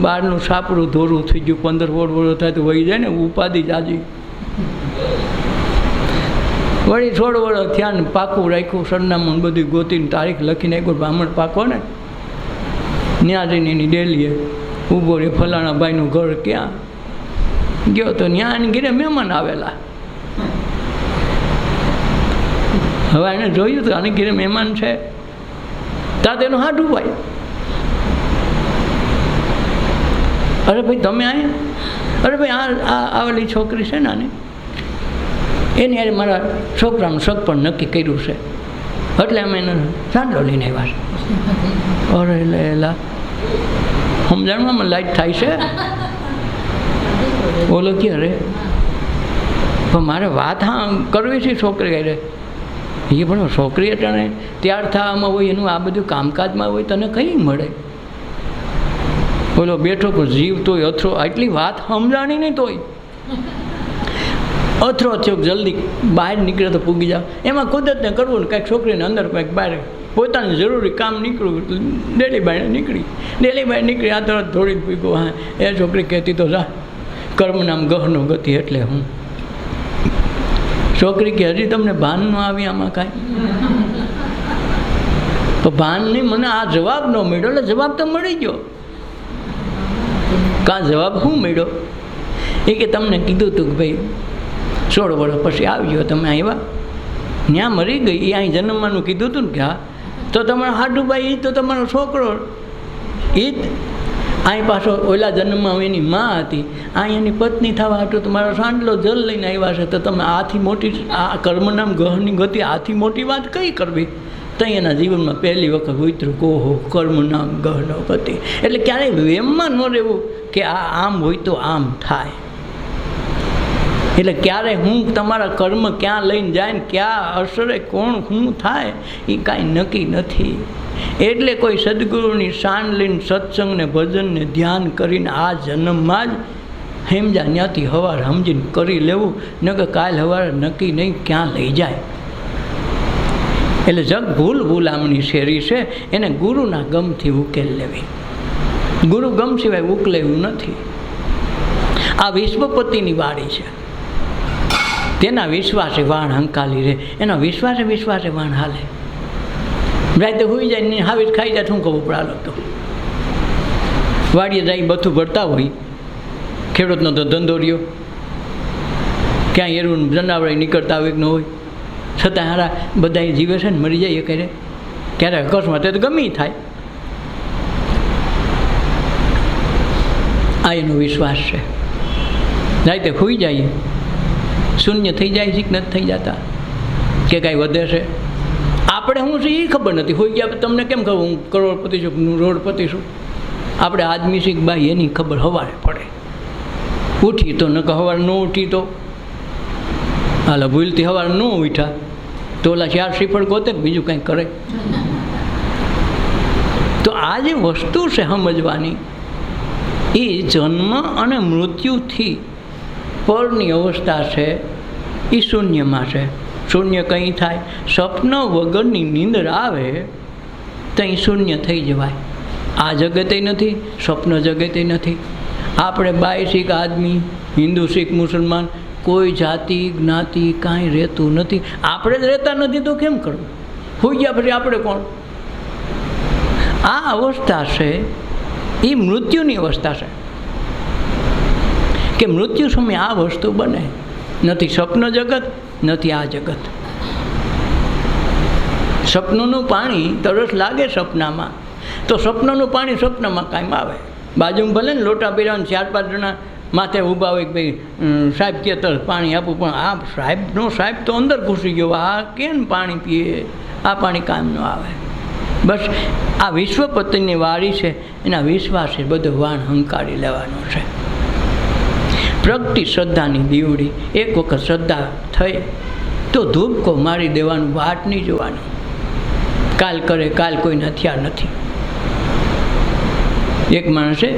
બહારનું સાપડું ધોરું થઈ ગયું, 15 વર્ષ થાય તો વહી જાય ને, ઉપાધિ જાજી. વળી 16 વર્ષ થયા ને પાકું રાખ્યું, સરનામું બધું ગોતીને તારીખ લખીને આપ્યું. બ્રાહ્મણ પાકો ને ત્યાં જઈને એની ડેલીએ ઊભો રહે. ફલાણા ભાઈનું ઘર ક્યાં? ગયો તો ત્યાં એની ઘરે મહેમાન આવેલા. હવે એને જોયું તો આની ઘરે મહેમાન છે, ત્યાં તેનું હાડું ભાઈ. અરે ભાઈ તમે અહીંયા? અરે ભાઈ આ આવેલી છોકરી છે ને આની, એની યારે મારા છોકરાનું સગપણ નક્કી કર્યું છે, એટલે અમે એને સાંડલો લઈને આવ્યા છે. અરે એલા સમજાણમાં લાઈટ થાય છે. બોલો કે અરે પણ મારે વાત હા કરવી છે છોકરી અરે. એ પણ છોકરી અટાણે તૈયાર થવામાં હોય, એનું આ બધું કામકાજમાં હોય, તને કઈ મળે? બોલો બેઠો પણ જીવ તોય અથરો, આટલી વાત સમજાણી નહીં તોય અથરો થયો. જલ્દી બહાર નીકળે તો પૂગી જાવ. એમાં કુદરતને કરવું ને કાંઈક છોકરીને અંદર કાંઈક બહાર પોતાનું જરૂરી કામ નીકળવું. ડેલી બહાર નીકળી આ તરત થોડી પૂગ્યો. હા એ છોકરી કહેતી તો જા કર્મનામ ગહનો ગતિ એટલે હું. છોકરી કે હજી તમને ભાન ન આવી આમાં કાંઈ? તો ભાન નહીં, મને આ જવાબ ન મળ્યો. એટલે જવાબ તો મળી ગયો. કાં જવાબ શું મળ્યો? એ કે તમને કીધું હતું કે ભાઈ 16 વર્ષ પછી આવજો. તમે આવ્યા, ત્યાં મરી ગઈ. એ અહીં જન્મવાનું કીધું હતું ને કે હા. તો તમારો હાડુભાઈ એ તો તમારો છોકરો એ જ અહીં પાછો ઓલા જન્મમાં એની માં હતી, અહીં એની પત્ની થવા હતું તમારો સાંડલો જલ લઈને આવ્યા છે. તો તમે આથી મોટી આ કર્મનામ ગહની ગતિ આથી મોટી વાત કઈ કરવી? ત્યાં એના જીવનમાં પહેલી વખત ઉતર્યું કોહો કર્મનામ ગહનો ગતિ. એટલે ક્યારેય વેમમાં ન રહેવું કે આ આમ હોય તો આમ થાય. એટલે ક્યારે હું તમારા કર્મ ક્યાં લઈને જાય ને ક્યાં અસરે કોણ શું થાય એ કાંઈ નક્કી નથી. એટલે કોઈ સદગુરુની શાન લઈને સત્સંગને ભજનને ધ્યાન કરીને આ જન્મમાં જ સમજા ત્યાંથી હવાર સમજીને કરી લેવું, ન કે કાલ હવારે નક્કી નહીં ક્યાં લઈ જાય. એટલે જગ ભૂલ આમની શેરી છે, એને ગુરુના ગમથી ઉકેલ લેવી. ગુરુ ગમ સિવાય ઉકલેવું નથી. આ વિશ્વપતિની વાડી છે, તેના વિશ્વાસે વાણ હંકાલી રહે. એના વિશ્વાસે વાણ હાલે. રાતે હોઈ જાય ને હાવી ખાઈ જાય શું કહું પડા લગતો. વાડીએ જાય બધું ભરતા હોય. ખેડૂતનો તો ધંધો રહ્યો, ક્યાંય એરું જનાવર નીકળતા હોય કે ન હોય, છતાં હારા બધા જીવે છે ને મરી જાય કરે ક્યારેક અકસ્માત તો ગમે થાય. આ એનો વિશ્વાસ છે. રાતે હોઈ જાય શૂન્ય થઈ જાય છે કે નથી થઈ જતા, કે કાંઈ વધે છે. આપણે શું છે એ ખબર નથી. હોઈ ગયા તમને કેમ ખબર હું કરોડપતિ છું, હું રોડપતિ છું? આપણે આદમી શીખ ભાઈ એની ખબર સવારે પડે. ઉઠી તો ન સવારે ન ઉઠી તો હાલ ભૂલથી સવારે ન ઉઠ્યા તો ઓલા 4 શ્રીફળ ગોતે બીજું કંઈક કરે. તો આ જે વસ્તુ છે સમજવાની, એ જન્મ અને મૃત્યુથી પરની અવસ્થા છે એ શૂન્યમાં છે. શૂન્ય કંઈ થાય, સ્વપ્ન વગરની નીંદર આવે તો અહીં શૂન્ય થઈ જવાય. આ જગતે નથી, સ્વપ્ન જગતે નથી. આપણે બાય શીખ આદમી, હિન્દુ શીખ મુસલમાન કોઈ જાતિ જ્ઞાતિ કાંઈ રહેતું નથી. આપણે જ રહેતા નથી તો કેમ કરવું? હોઈ ગયા પછી આપણે કોણ? આ અવસ્થા છે એ મૃત્યુની અવસ્થા છે કે મૃત્યુ સમયે આ વસ્તુ બને નથી. સ્વપ્ન જગત નથી આ જગત. સ્વપ્નનું પાણી તરસ લાગે સપનામાં, તો સ્વપ્નનું પાણી સ્વપ્નમાં કાયમ આવે. બાજુમાં ભલે ને લોટા પીરાને 4-5 જણા માથે ઊભા હોય કે ભાઈ સાહેબ કે તરસ પાણી આપું, પણ આ સાહેબ તો અંદર ઘૂસી ગયો, આ કેમ પાણી પીએ? આ પાણી કાયમ ન આવે. બસ આ વિશ્વપતિની વાડી છે, એના વિશ્વાસે બધો વાણ હંકારી લેવાનો છે. પ્રગતિ શ્રદ્ધાની દીવડી. એક વખત શ્રદ્ધા થઈ તો તો ધૂપકો મારી દેવાનું, વાટ નહીં જોવાનું. કાલ કરે, કાલ કોઈને હથિયાર નથી. એક માણસે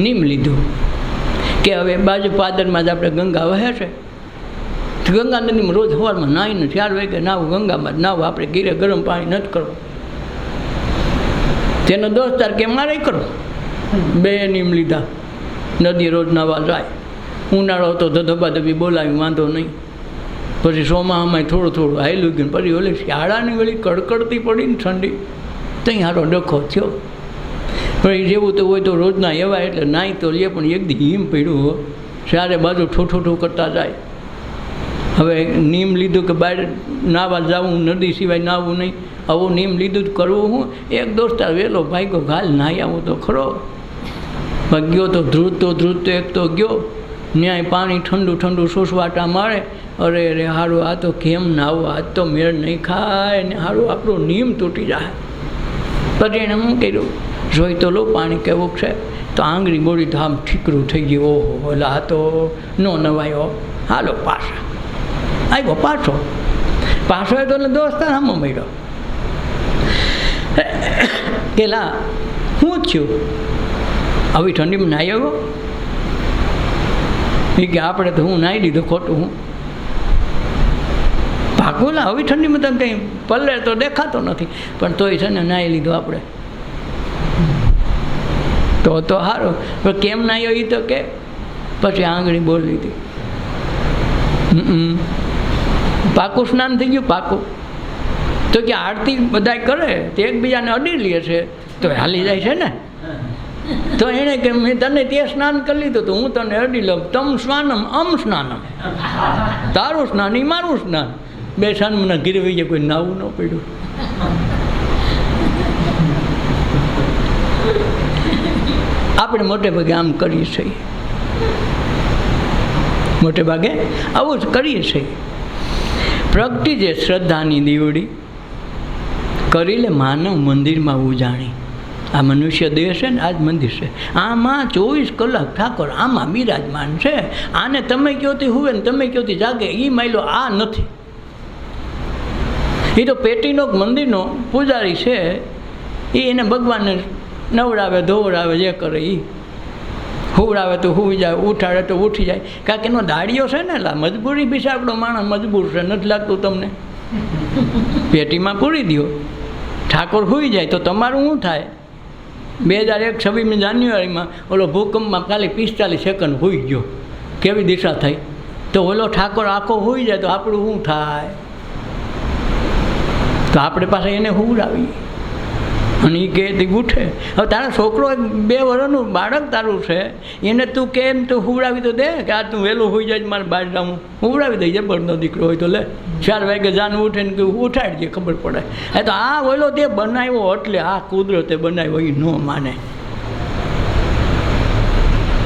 નીમ લીધું કે હવે બાજુ પાદરમાં જ આપણે ગંગા વહે છે, ગંગા નદીમાં રોજ સવારમાં નાહીને 4 વાગે નાવું, ગંગામાં જ નાવું, આપણે ઘીરે ગરમ પાણી નથી કરવું. તેનો દોસ્તાર કે મારે કરો. 2 નીમ લીધા, નદી રોજ નાવા જાય. ઉનાળો તો ધબધબી બોલાવી, વાંધો નહીં. પછી સોમામાં થોડું થોડું હાયલું ગયું. પછી ઓલી શાળાની વળી કડકડતી પડી ને ઠંડી, ત્યાં હારો ડખો થયો. પછી જેવું તો હોય તો રોજના એવા એટલે નાહી તો લે, પણ એક દી હિમ પડ્યું હો, 4 બાજુ ઠોઠું કરતા જાય. હવે નીમ લીધું કે બહાર નાવા જવું, નદી સિવાય નાવું નહીં. આવું નીમ લીધું જ કરવું હું. એક દોસ્તાર વહેલો ભાગ્યો, ઘાલ નાહી આવું તો ખરો. ગયો તો ધ્રુજતો એક તો ગયો, ન્યાય પાણી ઠંડુ ઠંડુ સુસવાટા મારે. અરે અરે હારું, આ તો કેમ નાવું, આજ તો મેળ નહીં ખાય ને, હારું આપણું નીમ તૂટી જાય. પછી એને શું કર્યું, જોઈ તો લો પાણી કેવું છે, તો આંગળી બોળી તો આમ ઠીકરું થઈ ગયું. ઓહો, એટલે આ તો નો નવાયો, હાલો પાછા. આવ્યો પાછો તો એટલે દોસ્તાર આમ મળ્યો. પેલા શું થયું, આવી ઠંડીમાં નાહી આવ્યો? એ કે આપણે તો હું નાહી દીધું, ખોટું હું ભાગોલા. આવી ઠંડીમાં તો કંઈ પલ્લે તો દેખાતો નથી, પણ તોય છે ને નાહી લીધું આપણે. તો સારું, પણ કેમ નાહ્યો એ તો કે. પછી આંગળી બોલી હતી. પાકું સ્નાન થઈ ગયું, પાકું. તો કે આરતી બધાય કરે તે એકબીજાને અડી લે છે તો હાલી જાય છે ને. તો એણે કે મેં તને તે સ્નાન કરી લીધું તો હું તને અડી લઉં. તમ સ્નાનમ અમ સ્નાનમ, તારું સ્નાન એ મારું સ્નાન. 2 સ્નાનમાં ઘીરે વહી જાય, કોઈ નાવું ન પડ્યું. આપણે મોટે ભાગે આમ કરીએ છીએ, મોટે ભાગે આવું જ કરીએ છીએ. પ્રગટી જે શ્રદ્ધાની દીવડી કરી લે માનવ મંદિરમાં ઉજાણી. આ મનુષ્ય દેહ છે ને, આ જ મંદિર છે. આમાં 24 કલાક ઠાકોર આમાં બિરાજમાન છે. આને તમે કયોથી હુવે ને તમે કયોથી જાગે, એ માયલો આ નથી. એ તો પેટીનો મંદિરનો પૂજારી છે. એ એને ભગવાનને નવડાવે ધોવડાવે, જે કરે એ. હુવડાવે તો હુઈ જાય, ઉઠાડે તો ઉઠી જાય. કારણ કે એનો દાડિયો છે ને, એટલે મજબૂરી બી છે. આપણો માણસ મજબૂર છે, નથી લાગતું તમને? પેટીમાં પૂરી દો, ઠાકોર હુઈ જાય તો તમારું શું થાય? 2001 26 જાન્યુઆરીમાં ઓલો ભૂકંપમાં ખાલી 45 સેકન્ડ હુઈ ગયો. કેવી દિશા થઈ? તો ઓલો ઠાકોર આખો હુઈ જાય તો આપણું શું થાય? તો આપણે પાસે એને હુવડાવી અને એ કહે ઉઠે. હવે તારા છોકરો 2 વર્ષનું બાળક તારું છે, એને તું કેમ તું હુવડાવી તો દે કે આ તું વહેલું હોઈ જાય મારે બહાર જાઉં. હુવડાવી દઈ, જબરનો દીકરો હોય તો લે 4 વાગે જાન ઉઠે ને કે ઉઠાડજે, ખબર પડે. એ તો આ ઓલો તે બનાવ્યો એટલે આ કુદરતે બનાવ્યો એ ન માને.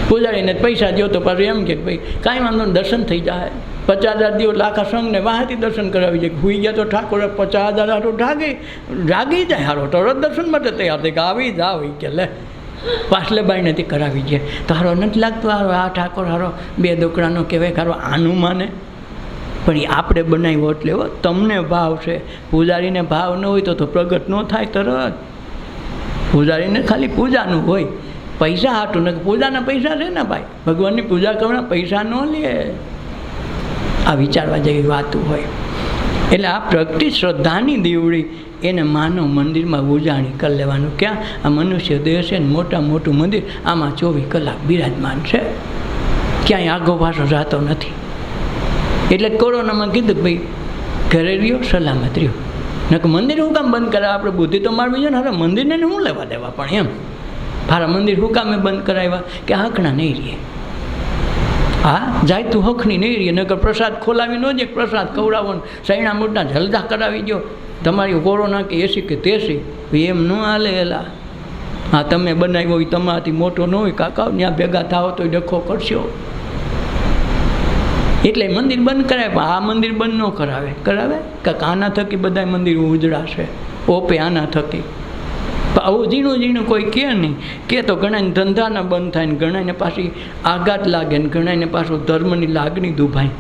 પૂજારીને પૈસા દો તો પાછું એમ કે ભાઈ કાંઈ વાંધો ને, દર્શન થઈ જાય. 50,000 દિવસ લાખા સંઘને વાહથી દર્શન કરાવી જાય. હુઈ ગયા તો ઠાકોર 50,000 હારો જાગી જાય. હારો તરત દર્શન માટે તૈયાર થઈ કે આવી જાવ કે લે પાછલે બાઈ નથી કરાવી જાય. તો હારો નથી લાગતું હારો આ ઠાકોર હારો 2 દોકડાનો કહેવાય, હારો આનું માને. પણ એ આપણે બનાવ્યો એટલે તમને ભાવ છે. પૂજારીને ભાવ ન હોય તો પ્રગટ ન થાય તરત. પૂજારીને ખાલી પૂજાનું હોય, પૈસા હાટું ને. પૂજાના પૈસા છે ને ભાઈ, ભગવાનની પૂજા કરવાના પૈસા ન લે. આ વિચારવા જેવી વાતું હોય. એટલે આ પ્રગટી શ્રદ્ધાની દીવડી એને માનવ મંદિરમાં ઉજાણી કરી લેવાનું. ક્યાં? આ મનુષ્ય દેહ છે ને, મોટું મંદિર, આમાં 24 કલાક બિરાજમાન છે. ક્યાંય આગો પાછો જતો નથી. એટલે કોરોનામાં કીધું ભાઈ ઘરે રહ્યો, સલામત રહ્યો. નકર મંદિર શું કામ બંધ કરાવે? આપણે બુદ્ધિ તો મારવી છે ને. હવે મંદિરને શું લેવા દેવા? પણ એમ મારા મંદિર શું કામે બંધ કરાવ્યા? કે હકના નહીં રહીએ. હા, જાય તું હકની નહીં રહીએ. નકર પ્રસાદ ખોલાવી ન જાય, પ્રસાદ ખવડાવો, સૈણા મોટના જલદા કરાવી દો. તમારી કોરોના કે એસી કે તેસી એમ ન હાલે. એલા હા, તમે બનાવ્યો હોય, તમારાથી મોટો ન હોય, કાકા ત્યાં ભેગા થાવ તો ડખો કરશો. એટલે મંદિર બંધ કરાવે. આ મંદિર બંધ ન કરાવે કે આના થકી બધા મંદિર ઉજળાશે, ઓપે આના થકી. આવું ઝીણું કોઈ કહે નહીં. કે તો ઘણાને ધંધાના બંધ થાય ને, ઘણાને પાછી આઘાત લાગે ને, ઘણાને પાછું ધર્મની લાગણી દુભાય.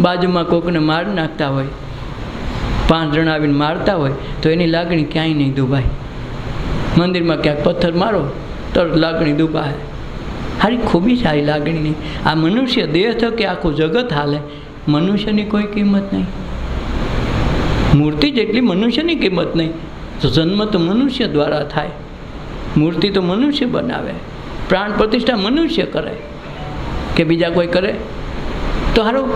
બાજુમાં કોકને મારી નાખતા હોય, 5 જણા આવીને મારતા હોય તો એની લાગણી ક્યાંય નહીં દુભાય. મંદિરમાં ક્યાંક પથ્થર મારો તરત લાગણી દુભાય. સારી ખૂબી સારી લાગણી નહીં. આ મનુષ્ય દેહ થકે આખું જગત હાલે, મનુષ્યની કોઈ કિંમત નહીં. મૂર્તિ જેટલી મનુષ્યની કિંમત નહીં. તો જન્મ તો મનુષ્ય દ્વારા થાય, મૂર્તિ તો મનુષ્ય બનાવે, પ્રાણ પ્રતિષ્ઠા મનુષ્ય કરે કે બીજા કોઈ કરે? તો સારું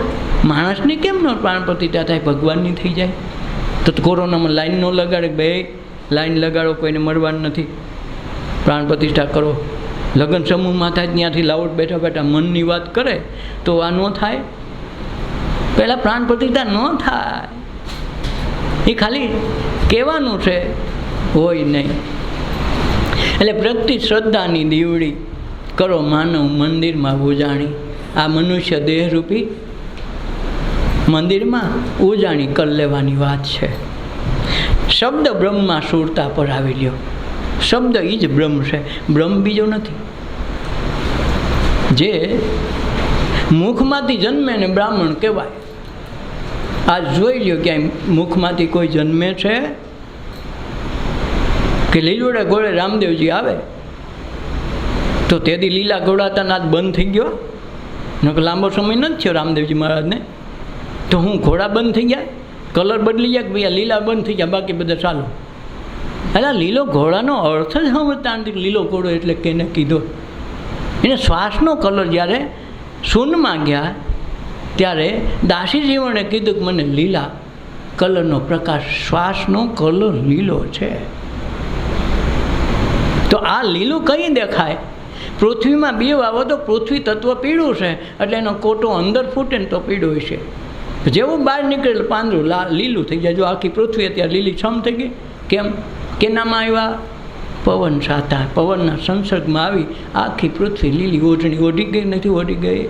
માણસની કેમ ન પ્રાણ પ્રતિષ્ઠા થાય, ભગવાનની થઈ જાય? તો કોરોનામાં લાઈન ન લગાડે, બે લાઈન લગાડો, કોઈને મળવાનું નથી, પ્રાણ પ્રતિષ્ઠા કરો. લગ્ન સમૂહમાં થાય ત્યાંથી લાઉડ બેઠા બેઠા મનની વાત કરે તો આ ન થાય? પહેલાં પ્રાણ પ્રતિષ્ઠા ન થાય, એ ખાલી કહેવાનું છે, હોય નહીં. એટલે પ્રગતિ શ્રદ્ધાની દીવડી કરો માનવ મંદિરમાં ઉજાણી. આ મનુષ્ય દેહરૂપી મંદિરમાં ઉજાણી કરી લેવાની વાત છે. શબ્દ બ્રહ્મમાં સુરતા પર આવી લ્યો. શબ્દ એ જ બ્રહ્મ છે, બ્રહ્મ બીજો નથી. જે મુખમાંથી જન્મે ને બ્રાહ્મણ કહેવાય. આ જોઈ લ્યો ક્યાંય મુખમાંથી કોઈ જન્મે છે? કે લીલોડે ગોળે રામદેવજી આવે તો તેથી લીલા ગોળાતા નાદ બંધ થઈ ગયો? નકર લાંબો સમય નથી થયો રામદેવજી મહારાજને. તો હું ઘોડા બંધ થઈ ગયા, કલર બદલી ગયા કે ભાઈ લીલા બંધ થઈ ગયા, બાકી બધા ચાલો. એટલે લીલો ઘોડાનો અર્થ જ સમજતા નથી. લીલો ઘોડો એટલે કેને કીધો? એને શ્વાસનો કલર જ્યારે શૂન્યમાં ગયા ત્યારે દાસી જીવણે કીધું કે મને લીલા કલરનો પ્રકાશ, શ્વાસનો કલર લીલો છે. તો આ લીલું કઈ દેખાય? પૃથ્વીમાં બે વાવો તો પૃથ્વી તત્વ પીળું છે, એટલે એનો કોટો અંદર ફૂટે ને તો પીળો છે. જેવું બહાર નીકળેલું પાંદડું લીલું થઈ જાય. જો આખી પૃથ્વી અત્યારે લીલી છમ થઈ ગઈ, કેમ? કેનામાં આવ્યા? પવન સાથે, પવનના સંસર્ગમાં આવી આખી પૃથ્વી લીલી ઓઢણી ઓઢી ગઈ. નથી ઓઢી ગઈ?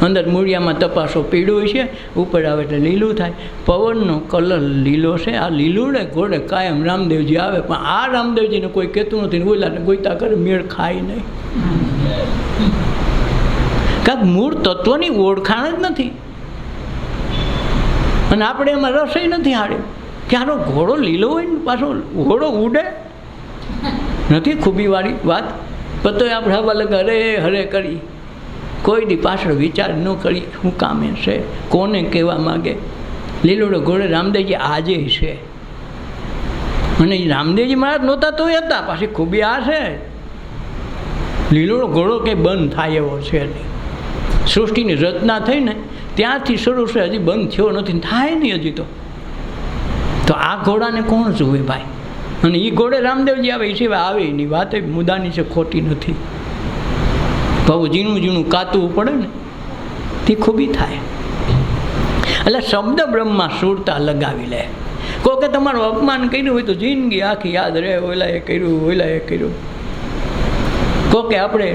અંદર મૂળિયામાં તપાસો પીળું છે, ઉપર આવે એટલે લીલું થાય. પવનનો કલર લીલો છે. આ લીલુંડે ઘોડે કાયમ રામદેવજી આવે, પણ આ રામદેવજીને કોઈ કહેતું નથી, ઓલાને ગોઈતા કરે, મેળ ખાય નહીં. કાંક મૂળ તત્વની ઓળખાણ જ નથી, અને આપણે એમાં રસોઈ નથી હાડ્યો કે આનો ઘોડો લીલો હોય ને પાછો ઘોડો ઉડે. નથી ખૂબીવાળી વાત? પતો આપણે હવા લગા હરે હરે કરી, કોઈ દી પાછળ વિચાર ન કરી શું કામે છે, કોને કહેવા માગે. લીલોડો ઘોડે રામદેવજી આજે છે, અને રામદેવજી મહારાજ નહોતા તો હતા. પાછી ખૂબી આ છે, લીલોડો ઘોડો કંઈ બંધ થાય એવો છે નહીં. સૃષ્ટિની રચના થઈ ને ત્યાંથી શરૂ છે, હજી બંધ થયો નથી, થાય નહીં હજી તો આ ઘોડાને કોણ જુએ ભાઈ? અને એ ઘોડે રામદેવજી આવે, એ સિવાય આવે એની વાત મુદ્દાની છે, ખોટી નથી. બહુ ઝીણું ઝીણું કાતવું પડે ને તે ખૂબી થાય. એટલે શબ્દ બ્રહ્મમાં સુરતા લગાવી લે. કોકે તમારું અપમાન કર્યું હોય તો જિંદગી આખી યાદ રહે, ઓલા એ કર્યું, ઓલા એ કર્યું. કોકે આપણે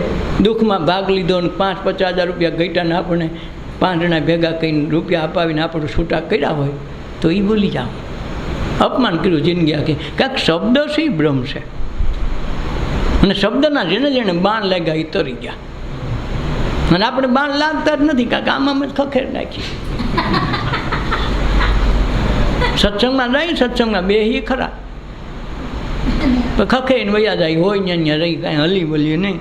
દુઃખમાં ભાગ લીધો ને 5-50 રૂપિયા ગઈટાને આપણે 5 જણા ભેગા કરીને રૂપિયા અપાવીને આપણે છૂટા કર્યા હોય તો એ ભૂલી જાઓ. અપમાન કર્યું જિંદગી આખી. કાંઈક શબ્દ છે એ બ્રહ્મ છે, અને શબ્દના જેને જેને બાણ લાગ્યા એ તરી ગયા. અને આપણે બાણ લાગતા જ નથી, કાંઈક આમાં જ ખખેર નાખી. સત્સંગમાં રહી, સત્સંગમાં બેહી ખરા, ખખેરીને વયા જાય, હોય ત્યાં રહી, કાંઈ હલી વલીએ નહીં.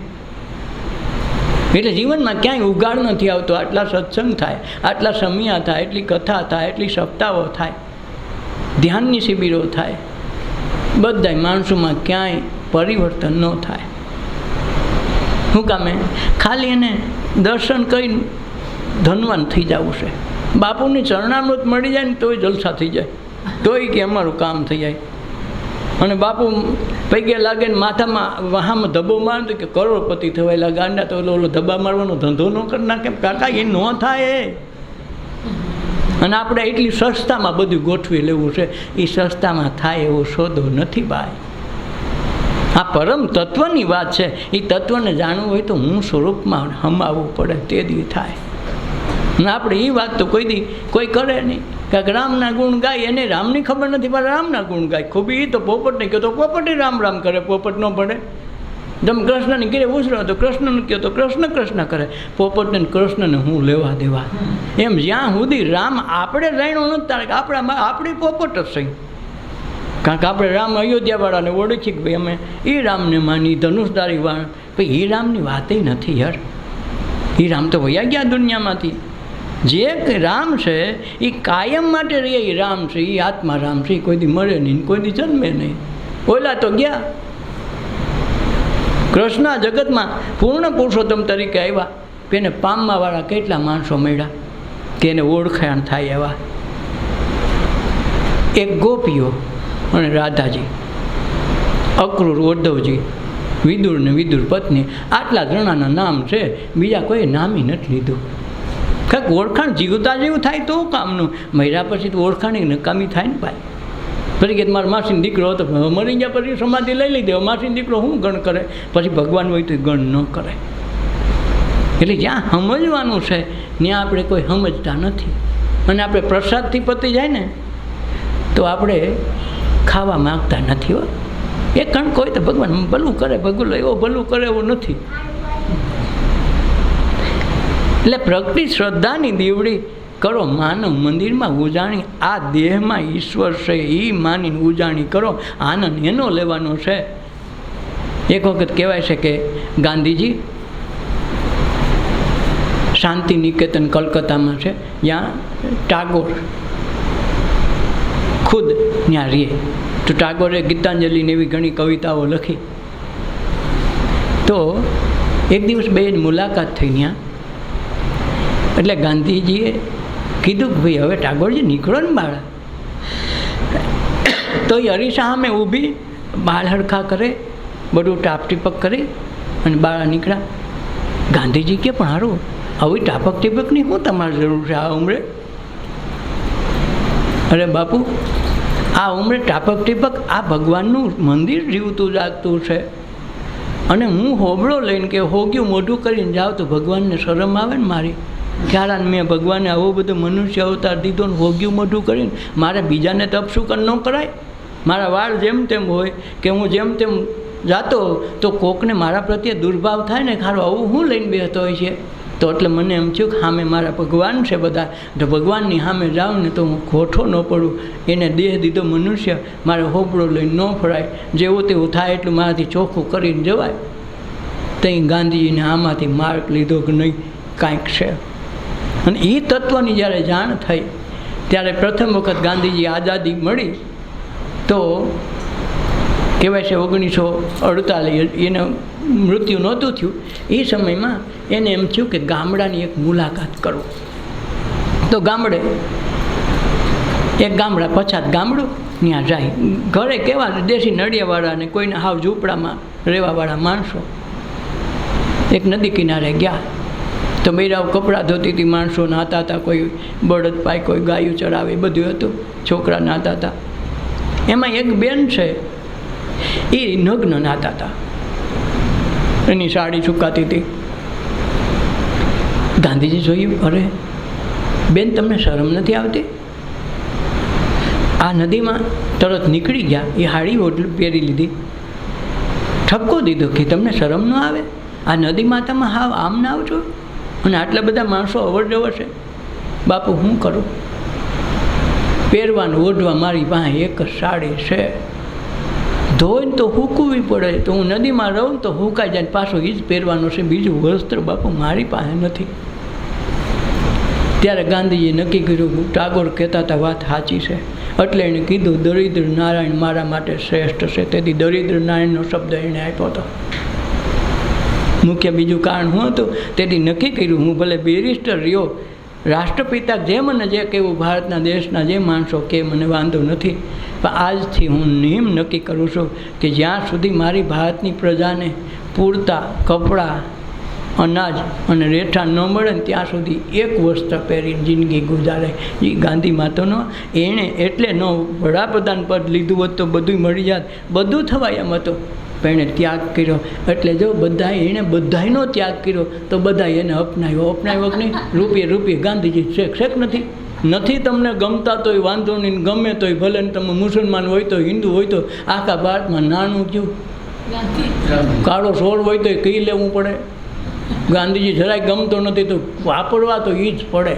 એટલે જીવનમાં ક્યાંય ઉગાડ નથી આવતો. આટલા સત્સંગ થાય, આટલા સમિયા થાય, એટલી કથા થાય, એટલી સપ્તાહો થાય, ધ્યાનની શિબિરો થાય, બધાય માણસોમાં ક્યાંય પરિવર્તન ન થાય. શું કામે? ખાલી એને દર્શન કરીને ધનવાન થઈ જવું છે. બાપુની ચરણામૃત મળી જાય ને તોય જલસા થઈ જાય, તોય કે અમારું કામ થઈ જાય. અને બાપુ પૈગે લાગે ને માથામાં વહામાં ધબ્બો મારે કે કરોડપતિ થવાયેલા ગાંડા, તો ઓલો ધબ્બા મારવાનો ધંધો ન કરી નાખે કાકા, એ ન થાય. અને આપણે એટલી સસ્તામાં બધું ગોઠવી લેવું છે, એ સસ્તામાં થાય એવો સોદો નથી ભાઈ. આ પરમ તત્વની વાત છે. એ તત્વને જાણવું હોય તો હું સ્વરૂપમાં હમાવવું પડે, તે દી થાય. અને આપણે એ વાત તો કોઈ દી કોઈ કરે નહીં. કાંઈક રામના ગુણ ગાય, એને રામની ખબર નથી પણ રામના ગુણ ગાય. ખૂબી એ તો પોપટને કહો તો પોપટે રામ રામ કરે, પોપટ ન પડે. તમે કૃષ્ણને ઘેરે ઉછરો તો કૃષ્ણને કહો તો કૃષ્ણ કૃષ્ણ કરે, પોપટને કૃષ્ણને હું લેવા દેવા. એમ જ્યાં સુધી રામ આપણે જાણ્યો નથી ત્યારે આપણી પોપટ જ છે. કારણ કે આપણે રામ અયોધ્યાવાળાને ઓળખી કે ભાઈ અમે એ રામને માની ધનુષધારી વાળ, ભાઈ એ રામની વાતે નથી યાર. એ રામ તો વયા ગયા દુનિયામાંથી. જે રામ છે એ કાયમ માટે રહે, એ રામ છે, એ આત્મા રામ છે, એ કોઈ દી મળે નહીં, કોઈ દી જન્મે નહીં. ઓલા તો ગયા. કૃષ્ણ જગતમાં પૂર્ણ પુરુષોત્તમ તરીકે આવ્યા, એને પામવાવાળા કેટલા માણસો મળ્યા કે એને ઓળખાણ થાય એવા. એક ગોપીઓ અને રાધાજી, અક્રૂર ઉદ્ધવજી, વિદુર ને વિદુર પત્ની, આટલા જણાના નામ છે, બીજા કોઈ નામી નથી લીધું. કંઈક ઓળખાણ જીવતા જેવું થાય તો કામનું, મર્યા પછી તો ઓળખાણી નકામી થાય ને ભાઈ. પછી કે મારા માસીનો દીકરો હતો, મરી ગયા પછી સમાધિ લઈ લીધી, માસીનો દીકરો શું ગણ કરે, પછી ભગવાન હોય તો ગણ ન કરે. એટલે જ્યાં સમજવાનું છે ત્યાં આપણે કોઈ સમજતા નથી. અને આપણે પ્રસાદથી પતી જાય ને તો આપણે ખાવા માગતા નથી. હો એ કણ કોઈ તો ભગવાન ભલું કરે, ભગું એવો ભલું કરે એવો નથી. એટલે પ્રગતિ શ્રદ્ધાની દીવડી કરો, માનવ મંદિરમાં ઉજાણી, આ દેહમાં ઈશ્વર છે એ માનીને ઉજાણી કરો, આનંદ એનો લેવાનો છે. એક વખત કહેવાય છે કે ગાંધીજી શાંતિ નિકેતન કલકત્તામાં છે, ત્યાં ટાગોર ખુદ ત્યાં રહે. તો ટાગોરે ગીતાંજલિને એવી ઘણી કવિતાઓ લખી. તો એક દિવસ બેની મુલાકાત થઈ ત્યાં. એટલે ગાંધીજીએ કીધું કે ભાઈ હવે ટાગોરજી નીકળો ને બાળા. તો એ અરીસા સામે ઊભી બાળ હરખા કરે, બધું ટાપટીપક કરી અને બાળા નીકળ્યા. ગાંધીજી કે પણ સારું આવી ટાપક ટીપકની શું તમારે જરૂર છે આ ઉંમરે? અરે બાપુ, આ ઉંમરે ટાપક ટીપક, આ ભગવાનનું મંદિર જીવતું જાગતું છે, અને હું હોબળો લઈને કે હોગ્યું મોઢું કરીને જાઉં તો ભગવાનને શરમ આવે ને મારી. ખ્યાલ મેં ભગવાને આવો બધો મનુષ્ય અવતાર દીધો ને હોગ્યું મોઢું કરીને મારે બીજાને તપસુકન ન કરાય? મારા વાળ જેમ તેમ હોય કે હું જેમ તેમ જાતો તો કોકને મારા પ્રત્યે દુર્ભાવ થાય ને, ખારું આવું હું લઈને બેસતો હોય છે. તો એટલે મને એમ થયું કે સામે મારા ભગવાન છે બધા, તો ભગવાનની સામે જાઉં ને તો હું ખોટો ન પડું. એને દેહ દીધો મનુષ્ય, મારે હોબળો લઈને ન ફરાય, જેવું તેવું થાય એટલું મારાથી ચોખ્ખું કરીને જવાય. ત્યાં ગાંધીજીને આમાંથી માર્ક લીધો કે નહીં કાંઈક છે. અને એ તત્વની જ્યારે જાણ થઈ ત્યારે પ્રથમ વખત ગાંધીજી આઝાદી મળી તો કહેવાય છે 1948 એને મૃત્યુ નહોતું થયું. એ સમયમાં એને એમ થયું કે ગામડાની એક મુલાકાત કરું. તો ગામડે એક ગામડા પછાત ગામડું ત્યાં જાય. ઘરે કેવા દેશી નડિયાવાળા ને કોઈને હાવ ઝૂંપડામાં રહેવાવાળા માણસો. એક નદી કિનારે ગયા તો બૈરાઓ કપડાં ધોતી હતી, માણસો નાહતા હતા, કોઈ બળદ પાય, કોઈ ગાયું ચરાવે, બધું હતું, છોકરા નાહતા હતા. એમાં એક બેન છે એ નગ્ન નાહતા હતા, એની સાડી સુકાતી હતી. ગાંધીજી જોયું, અરે બેન તમને શરમ નથી આવતી? આ નદીમાં તરત નીકળી ગયા, એ હાડી ઓઢલું પહેરી લીધી, ઠપકો દીધો કે તમને શરમ ન આવે? આ નદીમાં તમે હાવ આમ ના આવજો અને આટલા બધા માણસો અવર જવર છે. બાપુ હું કરું? પહેરવાનું ઓઢવા મારી પાસે એક જ સાડી છે, ધોઈને તો હૂકવવી પડે, તો હું નદીમાં રહું તો હુકાઈ જાય, પાછો એ જ પહેરવાનો છે, બીજું વસ્ત્ર બાપુ મારી પાસે નથી. ત્યારે ગાંધીજીએ નક્કી કર્યું, ટાગોર કહેતા હતા વાત સાચી છે, એટલે એણે કીધું દરિદ્ર નારાયણ મારા માટે શ્રેષ્ઠ છે. તેથી દરિદ્ર નારાયણનો શબ્દ એણે આપ્યો હતો. મુખ્ય બીજું કારણ શું હતું? તેથી નક્કી કર્યું હું ભલે બેરિસ્ટર રહ્યો, રાષ્ટ્રપિતા જે મને જે કહેવું, ભારતના દેશના જે માણસો કે મને વાંધો નથી, પણ આજથી હું નિયમ નક્કી કરું છું કે જ્યાં સુધી મારી ભારતની પ્રજાને પૂરતા કપડાં, અનાજ અને રહેઠાણ ન મળે ને ત્યાં સુધી એક વસ્ત્ર પહેરીને જિંદગી ગુજારે. એ ગાંધી માતાનો એણે એટલે ન વડાપ્રધાન પદ લીધું હોત તો બધું મળી જાત, બધું થવાય એમ હતું, પણ એણે ત્યાગ કર્યો. એટલે જો બધાએ એણે બધાયનો ત્યાગ કર્યો તો બધા એને અપનાવ્યો કે નહીં? રૂપિયે ગાંધીજી શેખ નથી તમને ગમતા તોય વાંધો નહીં, ગમે તોય ભલે ને તમે મુસલમાન હોય તો હિન્દુ હોય તો આખા ભારતમાં નાનું થયું કાળો સોળ હોય તો એ કહી લેવું પડે. ગાંધીજી જરાય ગમતો નથી તો વાપરવા તો એ જ પડે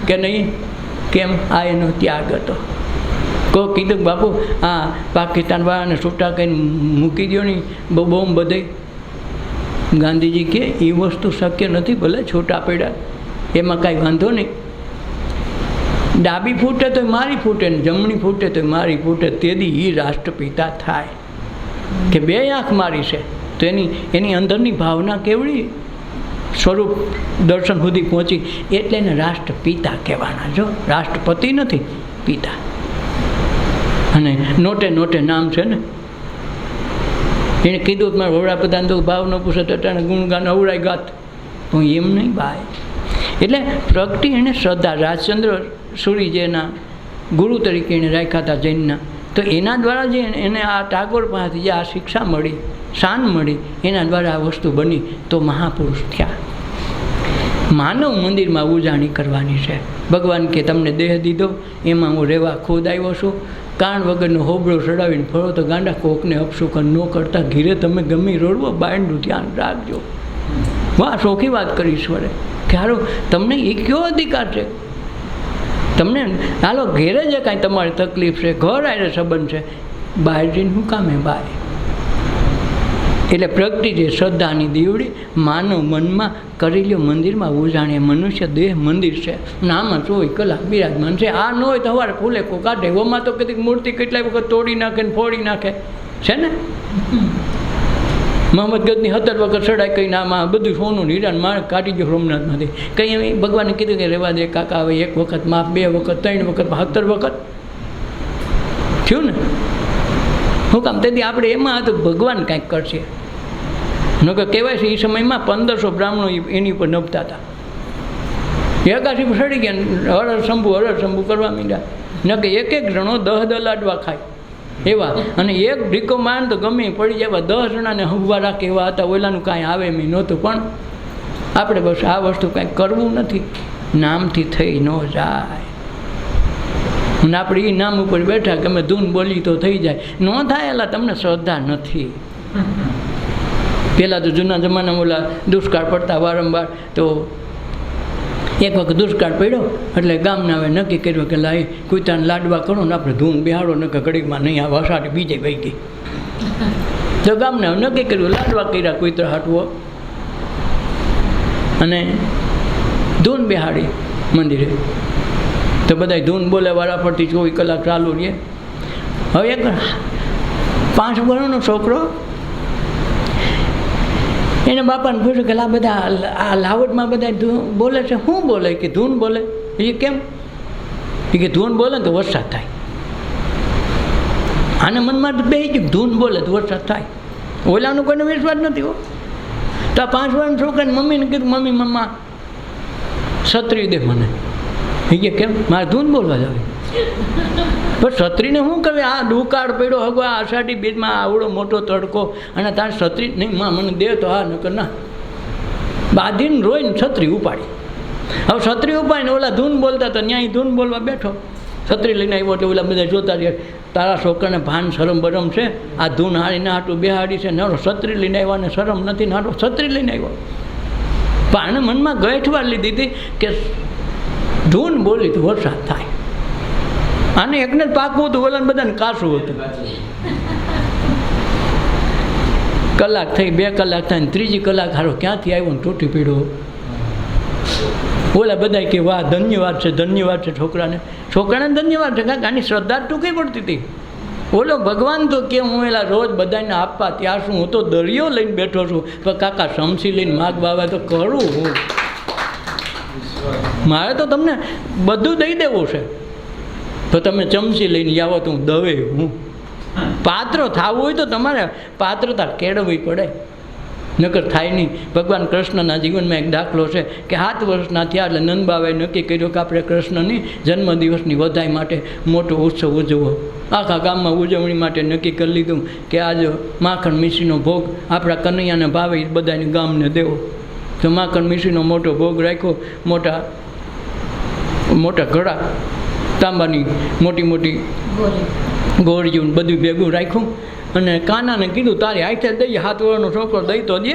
કે નહીં? કેમ? આ એનો ત્યાગ હતો. કોઈ કીધું કે બાપુ આ પાકિસ્તાન વાળાને છૂટા કરીને મૂકી દો નહીં બોમ્બ બધે. ગાંધીજી કે એ વસ્તુ શક્ય નથી, ભલે છૂટા પડ્યા એમાં કાંઈ વાંધો નહીં. ડાબી ફૂટે તો મારી ફૂટે ને જમણી ફૂટે તો મારી ફૂટે, તેથી એ રાષ્ટ્રપિતા થાય. કે બે આંખ મારી છે તો એની અંદરની ભાવના કેવડી સ્વરૂપ દર્શન સુધી પહોંચી, એટલે એને રાષ્ટ્રપિતા કહેવાના. જો રાષ્ટ્રપતિ નથી, પિતા. અને નોટે નોટે નામ છે ને. એને કીધું મારે વડાપ્રધાન તો ભાવ ન પૂછે તો તને ગુણગાન અવડાય ગાત, હું એમ નહીં ભાઈ. એટલે પ્રગતિ એને શ્રદ્ધા, રાજચંદ્ર સૂરી જેના ગુરુ તરીકે એને રાખ્યા હતા જૈનના, તો એના દ્વારા જે એને આ ટાગોર પાસેથી જે આ શિક્ષા મળી, શાન મળી, એના દ્વારા આ વસ્તુ બની તો મહાપુરુષ થયા. માનવ મંદિરમાં ઉજાણી કરવાની છે. ભગવાન કે તમને દેહ દીધો, એમાં હું રહેવા ખુદ આવ્યો છું. કાન વગરનો હોબળો ચડાવીને ફરો તો ગાંડા, કોકને અપશુકન ન કરતા ઘીરે તમે ગમે રોડવો, બાયણનું ધ્યાન રાખજો. વાહ, ચોખ્ખી વાત કરી ઈશ્વરે કે હારું તમને એ કયો અધિકાર છે? તમને હાલો ઘેરે જે કાંઈ તમારી તકલીફ છે, ઘર આરે સંબંધ છે, બહાર જઈને શું કામે બહાર? એટલે પ્રગતિ જે શ્રદ્ધાની દીવડી માનવ મનમાં કરી લ્યો, મંદિરમાં ઉજાણે. મનુષ્ય દેહ મંદિર છે, આમાં 24 કલાક બિરાજમાન છે. આ ન હોય તો સવારે ફૂલે કો કાઢે. ઓમાં તો કદી મૂર્તિ કેટલાય વખત તોડી નાખે ને ફોડી નાખે છે ને. મોહમ્મદ ગજની 70 વખત ચડાઈ કહીને આમાં બધું સોનું હીરાન માણસ કાઢી ગયો સોમનાથમાંથી. કંઈ ભગવાને કીધું કે રહેવા દે કાકા, હવે 1 વખત માફ, 2 વખત, 3 વખત, 70 વખત થયું ને. શું કામ? તેથી આપણે એમાં હતું ભગવાન કાંઈક કરશે. નકર કહેવાય છે એ સમયમાં 1500 બ્રાહ્મણો એની ઉપર નભતા હતા. એકાશી પર સડી ગયા, હરર શંભુ કરવા માંડ્યા. નકર એક જણો 10 લાડવા ખાય એવા, અને એક ઢીકો માન તો ગમે પડી જાય. 10 જણાને હંભવા રાખે એવા હતા. ઓલાનું કાંઈ આવે મેં નહોતું. પણ આપણે બસ આ વસ્તુ કાંઈ કરવું નથી, નામથી થઈ ન જાય. અને આપણે એ નામ ઉપર બેઠા કે અમે ધૂન બોલી તો થઈ જાય, ન થાય. એલા તમને શ્રદ્ધા નથી. પહેલાં તો જૂના જમાનામાં ઓલા દુષ્કાળ પડતા વારંવાર, તો એક વખત દુષ્કાળ પડ્યો એટલે ગામના હવે નક્કી કર્યું કે લાઈ કુતરાને લાડવા કરો ને આપણે ધૂન બિહાડો, ને કે ઘડીકમાં નહીં આવે, અષાઢી બીજે વહી ગઈ. તો ગામના નક્કી કર્યું, લાડવા કર્યા કુતરા હાટવો, અને ધૂન બિહાડી મંદિરે. તો બધા ધૂન બોલે વાળા પરથી 24 કલાક ચાલુ રહે. હવે એક 5 વર્ષનો છોકરો એને બાપાને પૂછ્યું કે આ બધા આ લાવડમાં બધા બોલે છે, શું બોલે? કે ધૂન બોલે. એ કેમ? એ કે ધૂન બોલે ને તો વરસાદ થાય. આને મનમાં બે ગયું ધૂન બોલે તો વરસાદ થાય. ઓલાનો કોઈનો વિશ્વાસ નથી હો. તો આ 5 વર્ષના છોકરાને મમ્મીને કીધું, મમ્મી મમ્મા છત્રી દે મને. એ કે કેમ? મારે ધૂન બોલવા જ આવે. પણ છત્રીને શું કરે? આ દુકાળ પડ્યો હગો, આ અષાઢી બીજમાં આવડો મોટો તડકો, અને તારે છત્રી નહીં? માં મને દે તો હા, નકર ના. બાંધીને રોઈને છત્રી ઉપાડી. હવે છત્રી ઉપાડીને ઓલા ધૂન બોલતા તો ત્યાં ધૂન બોલવા બેઠો. છત્રી લઈને આવ્યો એટલે ઓલા બધા જોતા રહ્યા, તારા છોકરાને ભાન શરમ બરમ છે? આ ધૂન હાડીને હાટું બેહાડી છે ને છત્રી લઈને આવ્યા, ને શરમ નથી ને હાટો છત્રી લઈને આવ્યો. પણ આને મનમાં ગઠવા લીધી હતી કે ધૂન બોલી તો વરસાદ થાય. આને એકને જ પાકવું હતું, ઓલાને બધાને કાસું હતું. કલાક થઈ, 2 કલાક થાય, 3જી કલાક હારો ક્યાંથી આવ્યો ને તૂટી પીડ્યો. ઓલા બધા કે વાહ, ધન્યવાદ છે, ધન્યવાદ છે છોકરાને. છોકરાને ધન્યવાદ છે, કારણ કે આની શ્રદ્ધા ટૂંકી પડતી હતી. ઓલો ભગવાન તો કે હું એલા રોજ બધાને આપવા ત્યાં છું, હું તો દરિયો લઈને બેઠો છું, પણ કાકા સમસી લઈને માગવા આવે તો કરું હું. મારે તો તમને બધું દઈ દેવું છે, તો તમે ચમચી લઈને આવો તો હું દવે હું. પાત્ર થવું હોય તો તમારે પાત્રતા કેળવવી પડે, નકર થાય નહીં. ભગવાન કૃષ્ણના જીવનમાં એક દાખલો છે કે 7 વર્ષના થયા એટલે નંદબાબાએ નક્કી કર્યું કે આપણે કૃષ્ણની જન્મદિવસની વધાઈ માટે મોટો ઉત્સવ ઉજવવો. આખા ગામમાં ઉજવણી માટે નક્કી કરી લીધું કે આજે માખણ મિશ્રીનો ભોગ આપણા કનૈયાને ભાવે બધાને ગામને દેવો. તો માખણ મિશ્રીનો મોટો ભોગ રાખ્યો. મોટા ઘડા તાંબાની મોટી મોટી ગોળીઓ બધું ભેગું રાખ્યું, અને કાનાને કીધું તારી હાથે દઈએ, 7 વર્ષનો છોકરો દઈ તો દે.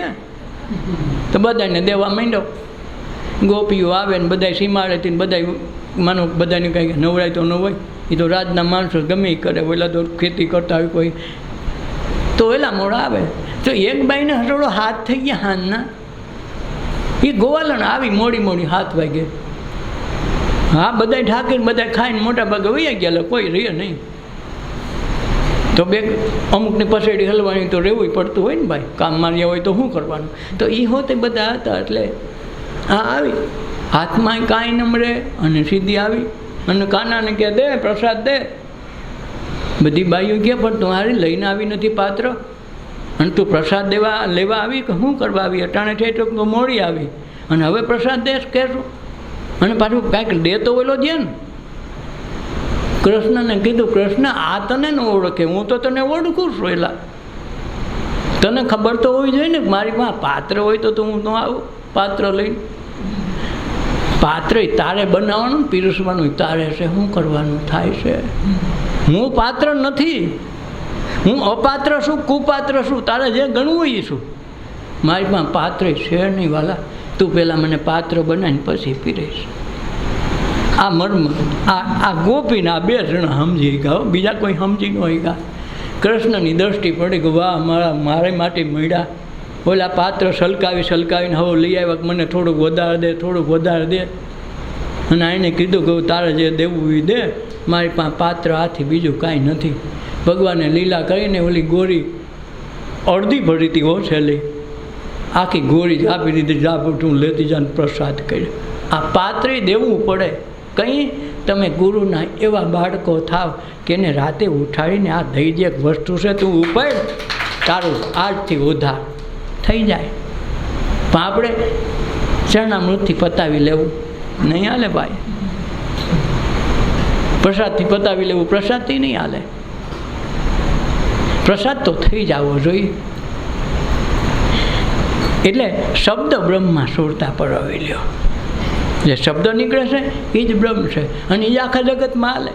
તો બધાને દેવા માંડ્યો. ગોપીઓ આવે ને બધા સીમાડેથી ને બધા માનો બધાને કંઈ નવરાય તો ન હોય, એ તો રાજના માણસો ગમે એ કરે, ઓલા તો ખેતી કરતા હોય કોઈ, તો એલા મોડા આવે. તો એક બાઈને હટોડો હાથ થઈ ગયા હાથના, એ ગોવાલણ આવી મોડી 7 વાગે. હા બધા ઠાકીને બધા ખાઈને મોટા ભાગે વૈયા ગયા, કોઈ રહે નહીં. તો અમુકની પસેડી હલવાની તો રહેવું પડતું હોય ને ભાઈ, કામ માર્યા હોય તો શું કરવાનું. તો એ હોતે બધા હતા. એટલે હા આવી હાથમાં કાંઈ નમરે અને સીધી આવી અને કાનાને કહે દે પ્રસાદ દે. બધી બાઈઓ કહે પણ તું હારી લઈને આવી નથી પાત્ર, અને તું પ્રસાદ લેવા આવી કે શું કરવા આવી? અટાણે થઈ તો મોડી આવી અને હવે પ્રસાદ દે કહેશું? અને પાછું કાંઈક દે તો ઓલો દે ને. કૃષ્ણને કીધું કૃષ્ણ આ તને ન ઓળખે, હું તો તને ઓળખું છું. એલા તને ખબર તો હોવી જોઈએ ને મારી પાસે પાત્ર હોય તો હું ન આવું પાત્ર લઈને. પાત્ર તારે બનાવવાનું પીરસવાનું તારે છે, શું કરવાનું થાય છે? હું પાત્ર નથી, હું અપાત્ર છું, કુપાત્ર છું. તારે જે ગણવું હોય છું. મારી પાસે પાત્ર છે નહીં વાલા, તું પહેલાં મને પાત્ર બનાવીને પછી પીરસ. આ મર્મ આ ગોપીના 2 જણા સમજી ગયા, બીજા કોઈ સમજી ન હોય ગયા. કૃષ્ણની દ્રષ્ટિ પડી કે વાહ મારે માટે મળ્યા. ઓલા પાત્ર સલકાવીને હવે લઈ આવ્યા, મને થોડુંક વધારે દે. અને એને કીધું કે તારે જે દેવું એ દે, મારી પાસે પાત્ર હાથી બીજું કાંઈ નથી. ભગવાને લીલા કરીને ઓલી ગોરી અડધી ભરી હતી છેલ્લી, આખી ગોરી જ આપી દીધી. જા તું લેતી જાને પ્રસાદ કર્યો. આ પાત્રે દેવું પડે. કંઈ તમે ગુરુના એવા બાળકો થાવ કે એને રાતે ઉઠાડીને આ દઈ દે વસ્તુ છે તું ઉપાડ, તારું આજથી ઉધાર થઈ જાય. પણ આપણે ચરણામૃતથી પતાવી લેવું નહીં હાલે ભાઈ. પ્રસાદથી પતાવી લેવું પ્રસાદથી નહીં હાલે. પ્રસાદ તો થઈ જવો જોઈએ. એટલે શબ્દ બ્રહ્મમાં સુરતા પરાવી લ્યો. જે શબ્દ નીકળે છે એ જ બ્રહ્મ છે, અને એ જ આખા જગતમાં હાલે.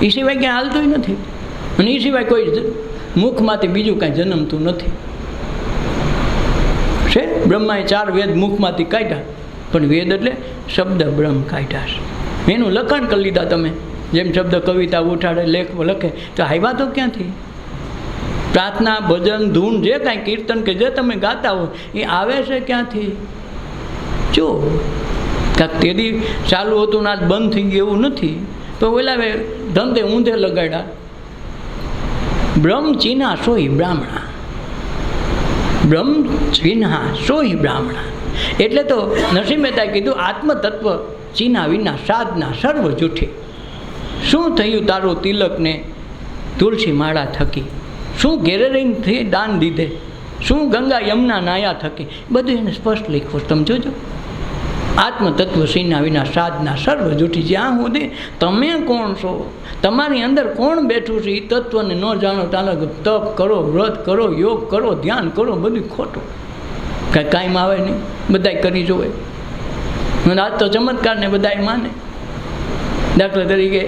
એ સિવાય ક્યાંય હાલતું નથી, અને એ સિવાય કોઈ મુખમાંથી બીજું કાંઈ જન્મતું નથી. છે બ્રહ્માએ 4 વેદ મુખમાંથી કાઢ્યા, પણ વેદ એટલે શબ્દ બ્રહ્મ કાઢ્યા છે. એનું લખાણ કરી લીધા તમે. જેમ શબ્દ કવિતા ઉઠાડે લેખ લખે તો આવ્યા તો ક્યાંથી? પ્રાર્થના ભજન ધૂન જે કાંઈ કીર્તન કે જે તમે ગાતા હો એ આવે છે ક્યાંથી? જો કાંક તેદી ચાલુ હતું ને આજ બંધ થઈ ગયું એવું નથી. તો ઓલા ધંધે ઊંધે લગાડ્યા. બ્રહ્મ ચિન્હા સોઈ બ્રાહ્મણા, બ્રહ્મ ચિન્હા સોઈ બ્રાહ્મણા. એટલે તો નરસિંહ મહેતાએ કીધું આત્મતત્વ ચિન્હા વિના સાધના સર્વ જૂઠી. શું થયું તારું તિલકને તુલસી માળા થકી? શું ઘેરે રહીને દાન દીધે? શું ગંગા યમુના નાયા થકી? બધું એને સ્પષ્ટ લખ્યું. તમે જોજો. આત્મતત્વ ચિન્હા વિના સાધના સર્વ જૂઠી. જ્યાં સુધી તમે કોણ છો, તમારી અંદર કોણ બેઠું છે એ તત્વને ન જાણો તાલે તપ કરો, વ્રત કરો, યોગ કરો, ધ્યાન કરો, બધું ખોટું. કાંઈ કાયમ આવે નહીં, બધાય કરી જોવે. આજ તો ચમત્કારને બધાય માને. દાખલા તરીકે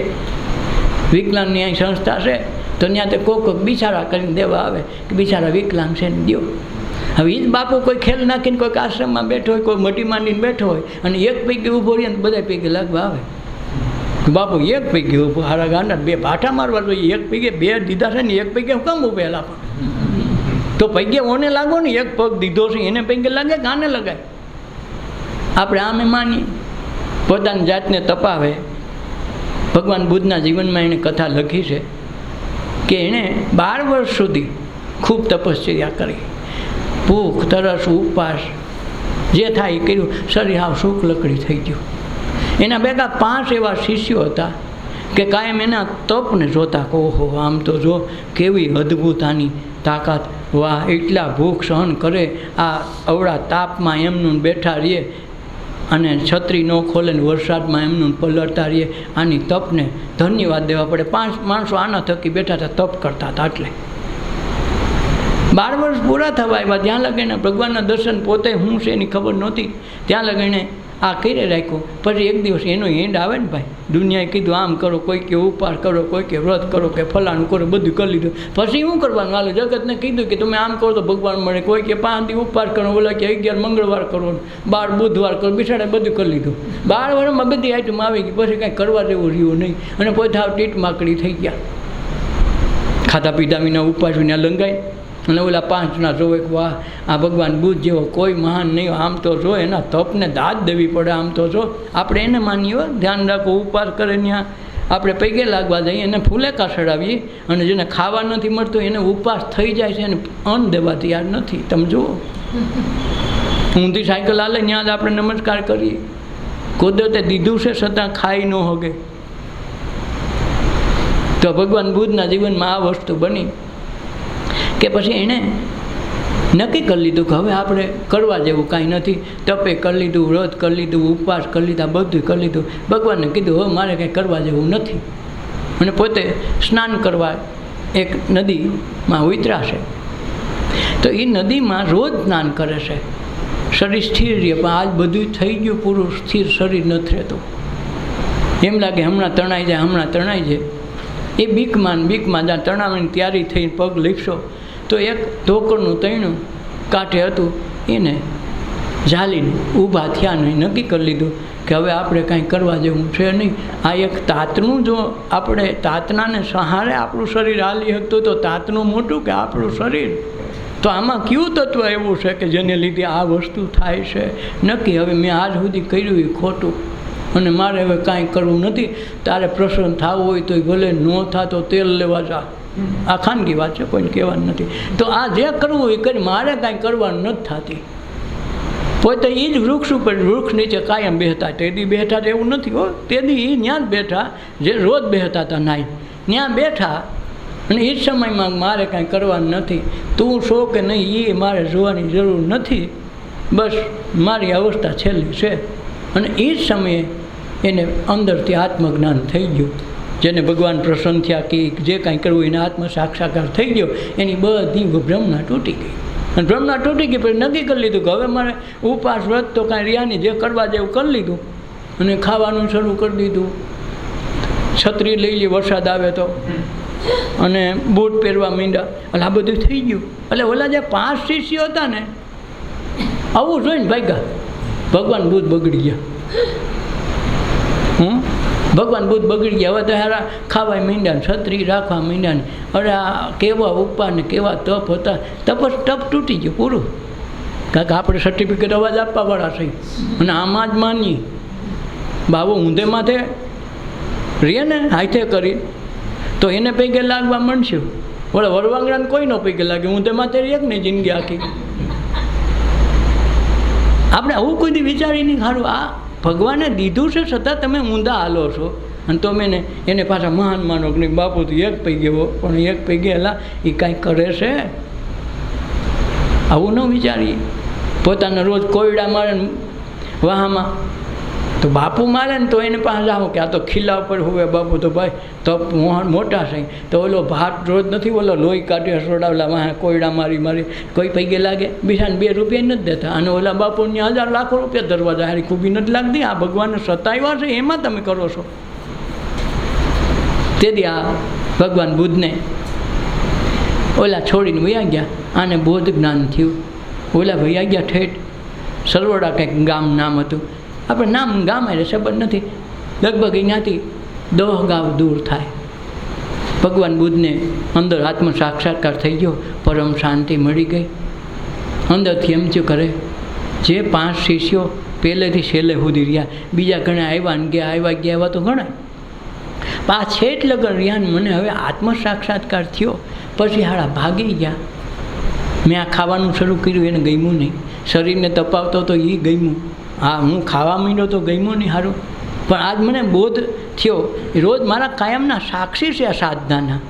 વિકલાંગની અહીં સંસ્થા છે તો ત્યાં તે કોક બિચારા કરીને દેવા આવે કે બિચારા વિકલાંગ છે ને દો. હવે એ જ બાપુ કોઈ ખેલ નાખીને કોઈક આશ્રમમાં બેઠો હોય, કોઈ મટી માંડીને બેઠો હોય અને એક પૈકી ઊભો રહીએ ને બધા પૈકી લાગવા આવે. બાપુ એક પૈકી ઊભો, હારા ગાંડા 2 ભાઠા મારવા જોઈએ. એક પૈકી 2 દીધા છે ને એક પૈકી કેમ ઊભેલા? પણ તો પૈકી ઓને લાગો ને, એક પગ દીધો છે એને પૈકી લાગે કે આને લગાય? આપણે આમે માનીએ, પોતાની જાતને તપાવે. ભગવાન બુદ્ધના જીવનમાં એણે કથા લખી છે કે એણે 12 વર્ષ સુધી ખૂબ તપશ્ચર્યા કરી. ભૂખ, તરસ, ઉપવાસ જે થાય એ કર્યું. શરીર હાવ શુક લકડી થઈ ગયું. એના ભેગા 5 એવા શિષ્યો હતા કે કાયમ એના તપને જોતા કે ઓહો આમ તો જો કેવી અદ્ભુત આની તાકાત, વાહ એટલા ભૂખ સહન કરે, આ અવળા તાપમાં એમનું બેઠા રહીએ અને છત્રી ન ખોલે ને વરસાદમાં એમનું પલળતા રહીએ. આની તપને ધન્યવાદ દેવા પડે. 5 માણસો આના થકી બેઠા હતા, તપ કરતા હતા. એટલે 12 વર્ષ પૂરા થવા આવ્યા. ત્યાં લગીને ભગવાનના દર્શન પોતે હું છે એની ખબર નહોતી. ત્યાં લગીને આ કરી રાખ્યું. પછી એક દિવસ એનો એન્ડ આવે ને ભાઈ, દુનિયાએ કીધું આમ કરો, કોઈ કે ઉપવાસ કરો, કોઈ કે વ્રત કરો, કે ફલાણું કરો, બધું કરી લીધું. પછી શું કરવાનું? હાલો જગતને કીધું કે તમે આમ કરો તો ભગવાન મળે, કોઈ કે 5 દી ઉપવાસ કરો, ઓલા કે 11 મંગળવાર કરો, 12 બુધવાર કરો, બિસાડે બધું કરી લીધું. 12 વર્ષમાં બધી આઈટમ આવી ગઈ, પછી કાંઈ કરવા જેવું રહ્યું નહીં, અને પોતે હાવ ટીટ માકડી થઈ ગયા. ખાતા પીધા વિના ઉપવાસ વિના લંગાઈ, અને ઓલા 5ના જોવે કે વાહ આ ભગવાન બુદ્ધ જેવો કોઈ મહાન નહીં, આમ તો જો એના તપને દાદ દેવી પડે, આમ તો જો આપણે એને માનીએ, ધ્યાન રાખો. ઉપવાસ કરે ત્યાં આપણે પૈગે લાગવા જઈએ, એને ફૂલેકા ચડાવીએ, અને જેને ખાવા નથી મળતું એને ઉપવાસ થઈ જાય છે, એને અન્ન દેવા તૈયાર નથી. તમે જુઓ, ઊંધી સાયકલ હાલે ત્યાં જ આપણે નમસ્કાર કરીએ. કુદરતે દીધું છે છતાં ખાઈ ન હોગે. તો ભગવાન બુદ્ધના જીવનમાં આ વસ્તુ બની કે પછી એણે નક્કી કરી લીધું કે હવે આપણે કરવા જેવું કાંઈ નથી. તપે કરી લીધું, વ્રત કરી લીધું, ઉપવાસ કરી લીધા, બધું કરી લીધું. ભગવાનને કીધું હવે મારે કંઈ કરવા જેવું નથી. અને પોતે સ્નાન કરવા એક નદીમાં ઉતરાશે. તો એ નદીમાં રોજ સ્નાન કરે છે, શરીર સ્થિર રહે. પણ આજ બધું થઈ ગયું પૂરું, સ્થિર શરીર નથી રહેતું. એમ લાગે હમણાં તણાઈ જાય, હમણાં તણાઈ જાય. એ બીકમાં જ્યાં તણાવની તૈયારી થઈને પગ લીખશો તો એક ધોકરનું તૈણું કાંઠે હતું, એને ઝાલીને ઊભા થયા નહીં. નક્કી કરી લીધું કે હવે આપણે કાંઈ કરવા જેવું છે નહીં. આ એક તાતનું, જો આપણે તાતનાને સહારે આપણું શરીર હાલી શકતું તો તાતનું મોટું કે આપણું શરીર. તો આમાં કયું તત્વ એવું છે કે જેને લીધે આ વસ્તુ થાય છે? નક્કી હવે મેં આજ સુધી કર્યું એ ખોટું, અને મારે હવે કાંઈ કરવું નથી. તારે પ્રસન્ન થવું હોય તો ભલે ન થતો તેલ લેવા જા. આ ખાનગી વાત છે, કોઈને કહેવાનું નથી. તો આ જે કરવું એ કરી, મારે કાંઈ કરવાનું નથી થતી. પોતે એ જ વૃક્ષ ઉપર, વૃક્ષ નીચે કાયમ બેહતા. તેદી બેઠા તો એવું નથી હો, તેદી એ ત્યાં જ બેઠા જે રોજ બેહતા હતા નાઈ, ત્યાં બેઠા. અને એ જ સમયમાં મારે કાંઈ કરવાનું નથી, તું છો કે નહીં એ મારે જોવાની જરૂર નથી, બસ મારી અવસ્થા છેલ્લી છે. અને એ જ સમયે એને અંદરથી આત્મજ્ઞાન થઈ ગયું. જેને ભગવાન પ્રસન્ન થયા કે જે કાંઈ કરવું એને આત્મ સાક્ષાત્કાર થઈ ગયો. એની બધી ભ્રમણા તૂટી ગઈ. અને ભ્રમણા તૂટી ગઈ પછી નક્કી કરી લીધું કે હવે મારે ઉપવાસ વ્રત તો કાંઈ રહ્યા નહીં, જે કરવા જેવું કરી લીધું. અને ખાવાનું શરૂ કરી દીધું. છત્રી લઈ લી વરસાદ આવે તો, અને બૂટ પહેરવા માંડ્યા. એટલે આ બધું થઈ ગયું. એટલે ઓલા જે 5 શિષ્યો હતા ને, આવું જોઈને ભાગ્યા. ભગવાન બુદ્ધ બગડી ગયા. ભગવાન બુદ્ધ બગડી ગયા. હવે તો હારા ખાવા માંડ્યા, છત્રી રાખવા માંડ્યા. અરે આ કેવા ઉપા ને કેવા તપ હતા. તપ તૂટી ગયું પૂરું. કારણ કે આપણે સર્ટિફિકેટ અવાજ આપવાવાળા છે, અને આમાં જ માનીએ. બાબુ ઊંધે માથે રે ને હાથે કરી તો એને પૈકે લાગવા માંડશું. ઓલા વરવાંગડાને કોઈ ન પૈકે લાગે, ઊંધે માથે રે ને જિંદગી આખી. આપણે આવું કોઈ દી વિચારી નહીં. સારું આ ભગવાને દીધું છે છતાં તમે ઊંધા હાલો છો. અને તો મેં એને પાછા મહાન માનો કે બાપુ તો એક પૈકે હો, પણ એક પૈકે એલા એ કાંઈ કરે છે? આવું ન વિચારીએ. પોતાના રોજ કોયડા મારે ને વાહામાં, તો બાપુ મારે ને તો એને પાસે જાઓ કે આ તો ખીલા ઉપર હોવે બાપુ, તો ભાઈ તપ મોટા છે. તો ઓલો ભાત રોજ નથી, ઓલો લોહી કાઢી હસોડાવલા વાહ કોયડા મારી કોઈ પૈકે લાગે. બીજાને 2 રૂપિયા નથી દેતા. અને ઓલા બાપુને 1000 લાખો રૂપિયા દરવાજા હારી ખૂબી નથી લાગતી. આ ભગવાનને સતાવ્યા છે એમાં તમે કરો છો. તેથી આ ભગવાન બુદ્ધને ઓલા છોડીને વયા ગયા. આને બોધ જ્ઞાન થયું. ઓલા વયા ગયા ઠેઠ સરોડા કંઈક ગામ નામ હતું. આપણે નામ ગામ એટલે સંબંધ નથી, લગભગ અહીંયાથી 10 ગામ દૂર થાય. ભગવાન બુદ્ધને અંદર આત્મ સાક્ષાત્કાર થઈ ગયો, પરમ શાંતિ મળી ગઈ. અંદરથી એમ શું કરે, જે 5 શિષ્યો પહેલેથી છેલ્લે સુધી રહ્યા, બીજા ઘણા આવ્યા ને ગયા, આવ્યા ગયા એવા તો ઘણા, છેટ લગન રહ્યા ને મને હવે આત્મ સાક્ષાત્કાર થયો. પછી હાડા ભાગી ગયા. મેં આ ખાવાનું શરૂ કર્યું એને ગમ્યું નહીં, શરીરને તપાવતો તો એ ગમ્યું. હા હું ખાવા માંડ્યો તો ગમ્યું નહીં સારું. પણ આજ મને બોધ થયો, રોજ મારા કાયમના સાક્ષી છે આ સાધનાના.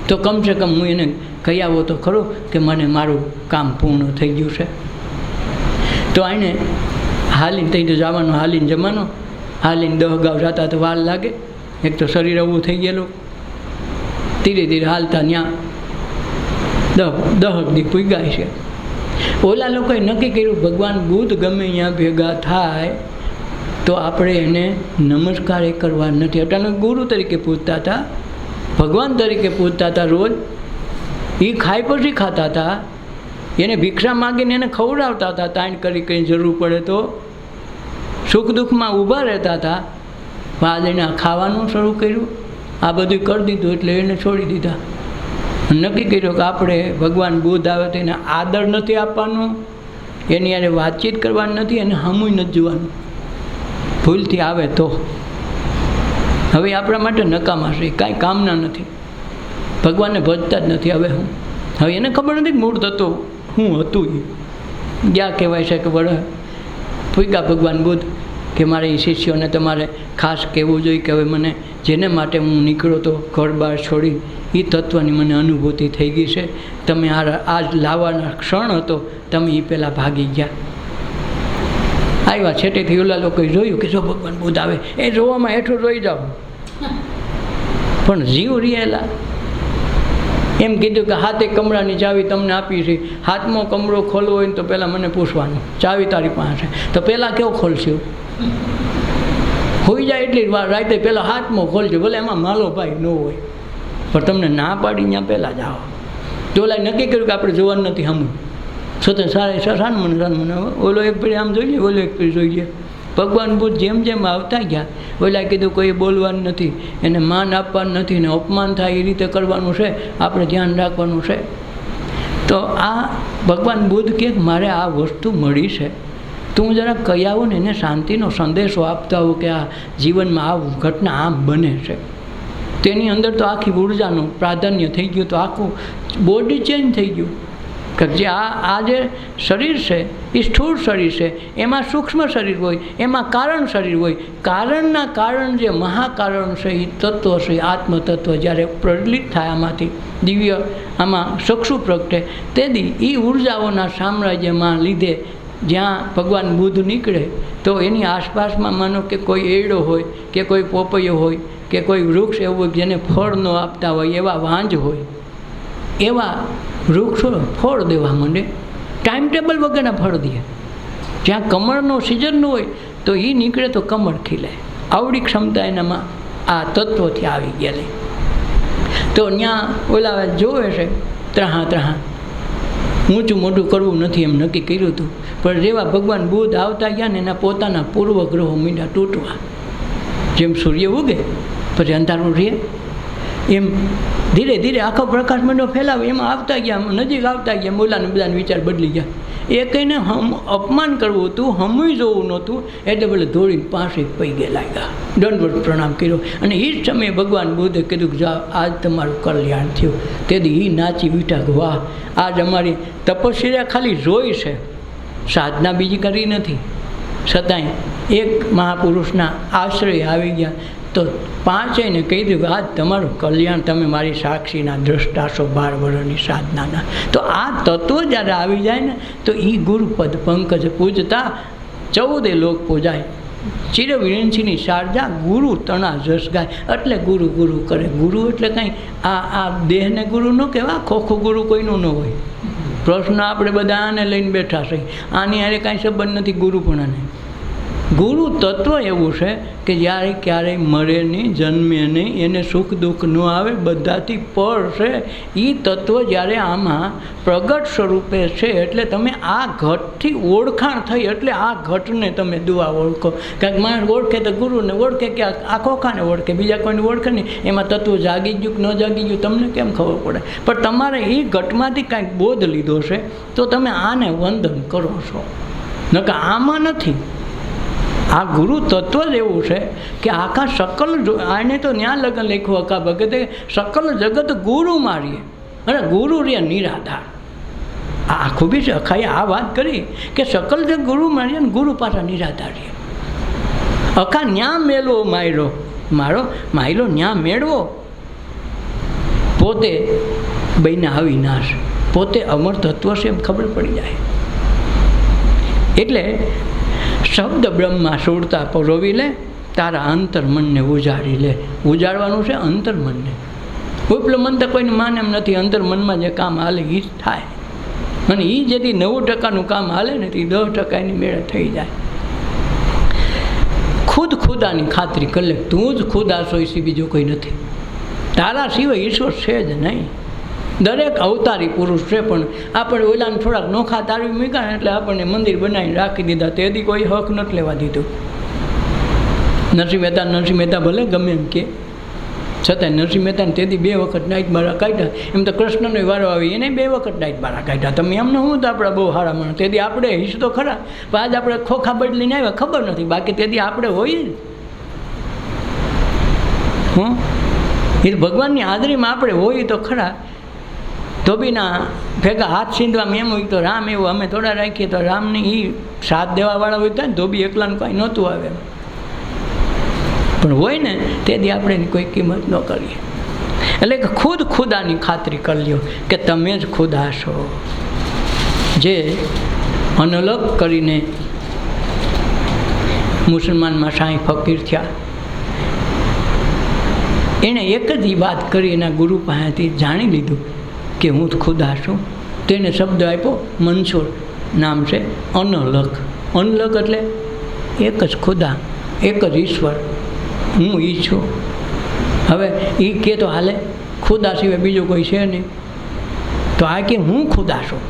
તો કમસે કમ હું એને કહી આવો તો ખરો કે મને મારું કામ પૂર્ણ થઈ ગયું છે. તો એને હાલીને થઈ તો જવાનું, હાલીને જવાનો, હાલીને 10 ગાંવ જતા તો વાર લાગે. એક તો શરીર આવું થઈ ગયેલું. ધીરે ધીરે હાલતા ત્યાં 10 દી પૂગ્યા છે. ઓલા લોકોએ નક્કી કર્યું ભગવાન બુદ્ધ ગમે ત્યાં ભેગા થાય તો આપણે એને નમસ્કાર એ કરવા નથી. અટાણે ગુરુ તરીકે પૂજતા હતા, ભગવાન તરીકે પૂજતા હતા. રોજ એ ખાઈ પછી ખાતા હતા, એને ભિક્ષા માગીને એને ખવડાવતા હતા. તાણ કરી કંઈ જરૂર પડે તો સુખ દુઃખમાં ઊભા રહેતા હતા. આજે એને ખાવાનું શરૂ કર્યું, આ બધું કરી દીધું એટલે એને છોડી દીધા. નક્કી કર્યું કે આપણે ભગવાન બુદ્ધ આવે તો એને આદર નથી આપવાનો, એની યારે વાતચીત કરવાની નથી, એને હમુય નથી જોવાનું. ભૂલથી આવે તો હવે આપણા માટે નકામા છે, કાંઈ કામના નથી, ભગવાનને ભજતા જ નથી. હવે એને ખબર નથી કે મૂળ તત્વ શું હતું. એ જ્યાં કહેવાય છે કે વડે પૂગ્યા ભગવાન બુદ્ધ કે મારે એ શિષ્યોને તમારે ખાસ કહેવું જોઈએ કે હવે મને જેને માટે હું નીકળ્યો તો ઘર બહાર છોડી, એ તત્વની મને અનુભૂતિ થઈ ગઈ છે. તમે આજ લાવવાના ક્ષણ હતો, તમે એ પહેલાં ભાગી ગયા. આવ્યા છેટેથી ઓલા લોકોએ જોયું કે જો ભગવાન બુદ્ધ આવે, એ જોવામાં હેઠું રોઈ જાઓ. પણ જીવ રિયેલા એમ કીધું કે હાથે કમરાની ચાવી તમને આપી છે, હાથમાં કમરો ખોલવો હોય ને તો પહેલાં મને પૂછવાનું, ચાવી તારી પાસે તો પહેલાં કેવો ખોલશું? હોઈ જાય એટલી વાર રાતે પહેલાં હાથમાં ખોલજો, ભલે એમાં માલો ભાઈ ન હોય, પણ તમને ના પાડી ત્યાં પહેલાં જાઓ. તો ઓલા નક્કી કર્યું કે આપણે જોવાનું નથી. હમ છતાં સારા મને ઓલો એક પેઢી આમ જોઈ લે, ઓલો એક પેઢી જોઈ લે. ભગવાન બુદ્ધ જેમ જેમ આવતા ગયા, ઓલા કીધું કોઈ બોલવાનું નથી, એને માન આપવાનું નથી, ને અપમાન થાય એ રીતે કરવાનું છે, આપણે ધ્યાન રાખવાનું છે. તો આ ભગવાન બુદ્ધ કહે મારે આ વસ્તુ મળી છે, તું જરા કહી આવું ને એને શાંતિનો સંદેશો આપતા હોઉં કે આ જીવનમાં આ ઘટના આમ બને છે. તેની અંદર તો આખી ઉર્જાનું પ્રાધાન્ય થઈ ગયું, તો આખું બોડી ચેન્જ થઈ ગયું. કે જે આ જે શરીર છે એ સ્થૂળ શરીર છે, એમાં સૂક્ષ્મ શરીર હોય, એમાં કારણ શરીર હોય. કારણના કારણ જે મહાકારણ છે એ તત્વ છે, આત્મતત્વ જ્યારે પ્રજ્વલિત થાય આમાંથી દિવ્ય આમાં ચક્ષુ પ્રગટે, તેથી એ ઉર્જાઓના સામ્રાજ્યમાં લીધે જ્યાં ભગવાન બુદ્ધ નીકળે તો એની આસપાસમાં માનો કે કોઈ એડો હોય કે કોઈ પોપૈયો હોય કે કોઈ વૃક્ષ એવું હોય જેને ફળ ન આપતા હોય, એવા વાંજ હોય, એવા વૃક્ષો ફળ દેવા માંડે. ટાઈમ ટેબલ વગરના ફળ દે. જ્યાં કમળનો સિઝન હોય તો એ નીકળે તો કમળ ખીલે. આવડી ક્ષમતા એનામાં આ તત્વોથી આવી ગયેલી. તો ત્યાં ઓલા જોવે છે ત્રાહા ઊંચું મોટું કરવું નથી એમ નક્કી કર્યું હતું. પણ જેવા ભગવાન બુદ્ધ આવતા ગયા ને એના પોતાના પૂર્વગ્રહો મીંડા તૂટવા. જેમ સૂર્ય ઉગે પછી અંધારું રહે, એમ ધીરે ધીરે આખો પ્રકાશ મંડળ ફેલાવે. એમાં આવતા ગયા, નજીક આવતા ગયા, બોલાને બધાને વિચાર બદલી ગયા. એ કહીને અપમાન કરવું હતું, હમુય જોવું નહોતું, એટલે ભલે દોડીને પાસે પૈગે લાગ્યા, દંડવત પ્રણામ કર્યો. અને એ જ સમયે ભગવાન બુદ્ધે કીધું કે જાઓ આજ તમારું કલ્યાણ થયું. તેથી એ નાચી ઉઠ્યા કે વાહ, આજ અમારી તપસ્યા ખાલી જોઈ છે, સાધના બીજી કરી નથી. છતાંય એક મહાપુરુષના આશ્રય આવી ગયા તો પાંચેયને કહી દીધું કે આજ તમારું કલ્યાણ, તમે મારી સાક્ષીના દ્રષ્ટા છો 12 વર્ષની સાધનાના. તો આ તત્વ જ્યારે આવી જાય ને તો એ ગુરુપદ પંકજ પૂજતા 14 લોક પૂજાય. ચિરવિરંચીની શારજા ગુરુ તણા જસ ગાય. એટલે ગુરુ ગુરુ કરે. ગુરુ એટલે કાંઈ આ દેહને ગુરુ ન કહેવાય, ખોખું ગુરુ કોઈનું ન હોય. પ્રશ્ન આપણે બધા આને લઈને બેઠા છે, આની હારે કાંઈ સંબંધ નથી ગુરુપણાને. ગુરુ તત્વ એવું છે કે જ્યારે ક્યારેય મરે નહીં, જન્મે નહીં, એને સુખ દુઃખ ન આવે, બધાથી પર છે. એ તત્વ જ્યારે આમાં પ્રગટ સ્વરૂપે છે એટલે તમે આ ઘટથી ઓળખાણ થઈ, એટલે આ ઘટને તમે દુઆ ઓળખો. કાંઈક માણસ ઓળખે તો ગુરુને ઓળખે કે આ ખોખાને ઓળખે, બીજા કોઈને ઓળખે નહીં. એમાં તત્વ જાગી ગયું કે ન જાગી ગયું તમને કેમ ખબર પડે? પણ તમારે એ ઘટમાંથી કાંઈક બોધ લીધો છે તો તમે આને વંદન કરો છો, નકર આમાં નથી. આ ગુરુ તત્વ જ એવું છે કે આખા સકલ, આને તો ન્યા લગન લખ્યું અકા ભગતે, સકલ જગત ગુરુ મારીએ અને ગુરુ રે નિરાધાર. આ ખૂબી છે. અખાએ આ વાત કરી કે સકલ જગ ગુરુ મારીએ ને ગુરુ પાછા નિરાધાર રહે. અખા ન્યા મેળવો માયલો ન્યા મેળવો, પોતે બૈના અવિનાશ, પોતે અમર તત્વ છે એમ ખબર પડી જાય. એટલે શબ્દ બ્રહ્મા સુરતા પરોવી લે, તારા અંતર્મનને ઉજાડી લે. ઉજાડવાનું છે અંતર્મનને. ઉપલું મન તો કોઈને માને એમ નથી. અંતર્મનમાં જે કામ હાલે એ જ થાય. અને એ જેથી 90% કામ હાલે ને તે 10% એની મેળે થઈ જાય. ખુદાની ખાતરી કરી લે, તું જ ખુદા છો, એ બીજો કોઈ નથી. તારા સિવાય ઈશ્વર છે જ નહીં. દરેક અવતારી પુરુષ છે, પણ આપણે ઓલાને થોડાક નોખા તારવી મૂક્યા ને એટલે આપણને મંદિર બનાવીને રાખી દીધા. તેથી કોઈ હક નથી લેવા દીધું. નરસિંહ મહેતા ભલે ગમે એમ કે, છતાંય નરસિંહ મહેતાને તેથી 2 વખત નાઈટ બારા કાઢ્યા. એમ તો કૃષ્ણનો વારો આવી એને 2 વખત નાઈટ બારા કાઢ્યા. તમે એમને હું તો આપણે બહુ સારા માણસ, તેથી આપણે હિસ્સો તો ખરા, પણ આજ આપણે ખોખા બદલીને આવ્યા ખબર નથી. બાકી તેથી આપણે હોઈએ ને એ ભગવાનની હાજરીમાં આપણે હોઈએ તો ખરા. ધોબીના ભેગા હાથ સીંધવામાં એમ હોય તો રામ એવું અમે થોડા રાખીએ તો રામને એ સાથ દેવાવાળા હોય તો ધોબી એકલાને કાંઈ નહોતું આવે, પણ હોય ને તેથી આપણે કોઈ કિંમત ન કરીએ. એટલે કે ખુદાની ખાતરી કરી લ્યો કે તમે જ ખુદા છો. જે અનલગ કરીને મુસલમાનમાં સાંઈ ફકીર થયા, એણે એક જ વાત કરી, એના ગુરુ પાસેથી જાણી લીધું કે હું જ ખુદા છું. તેને શબ્દ આપ્યો મંસૂર, નામ છે અનલગ. અનલગ એટલે એક જ ખુદા, એક જ ઈશ્વર, હું ઈ છું. હવે એ કહે તો હાલે, ખુદા સિવાય બીજું કોઈ છે નહીં, તો આ કે હું ખુદા છું.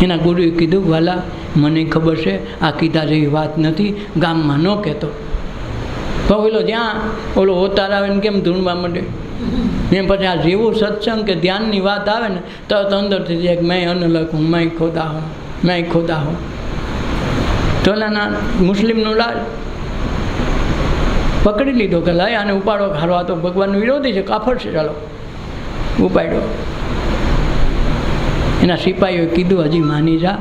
એના ગુરુએ કીધું વાલા મને ખબર છે આ કીધા જેવી વાત નથી, ગામમાં ન કહેતો. તો ઓલો જ્યાં ઓલો અવતાર આવે ને કેમ ધૂણવા માંડે એમ, પછી આ જેવું સત્સંગ કે ધ્યાનની વાત આવે ને તરત અંદરથી જાય કે મેં અનલગ હું, મેં ખુદા હું, મેં ખુદા હું. તો એના મુસ્લિમનો લાલ પકડી લીધો કે લાય આને ઉપાડો, હારો આ તો ભગવાનનો વિરોધી છે, કાફર છે, ચાલો ઉપાડ્યો. એના સિપાહીઓએ કીધું હજી માની જા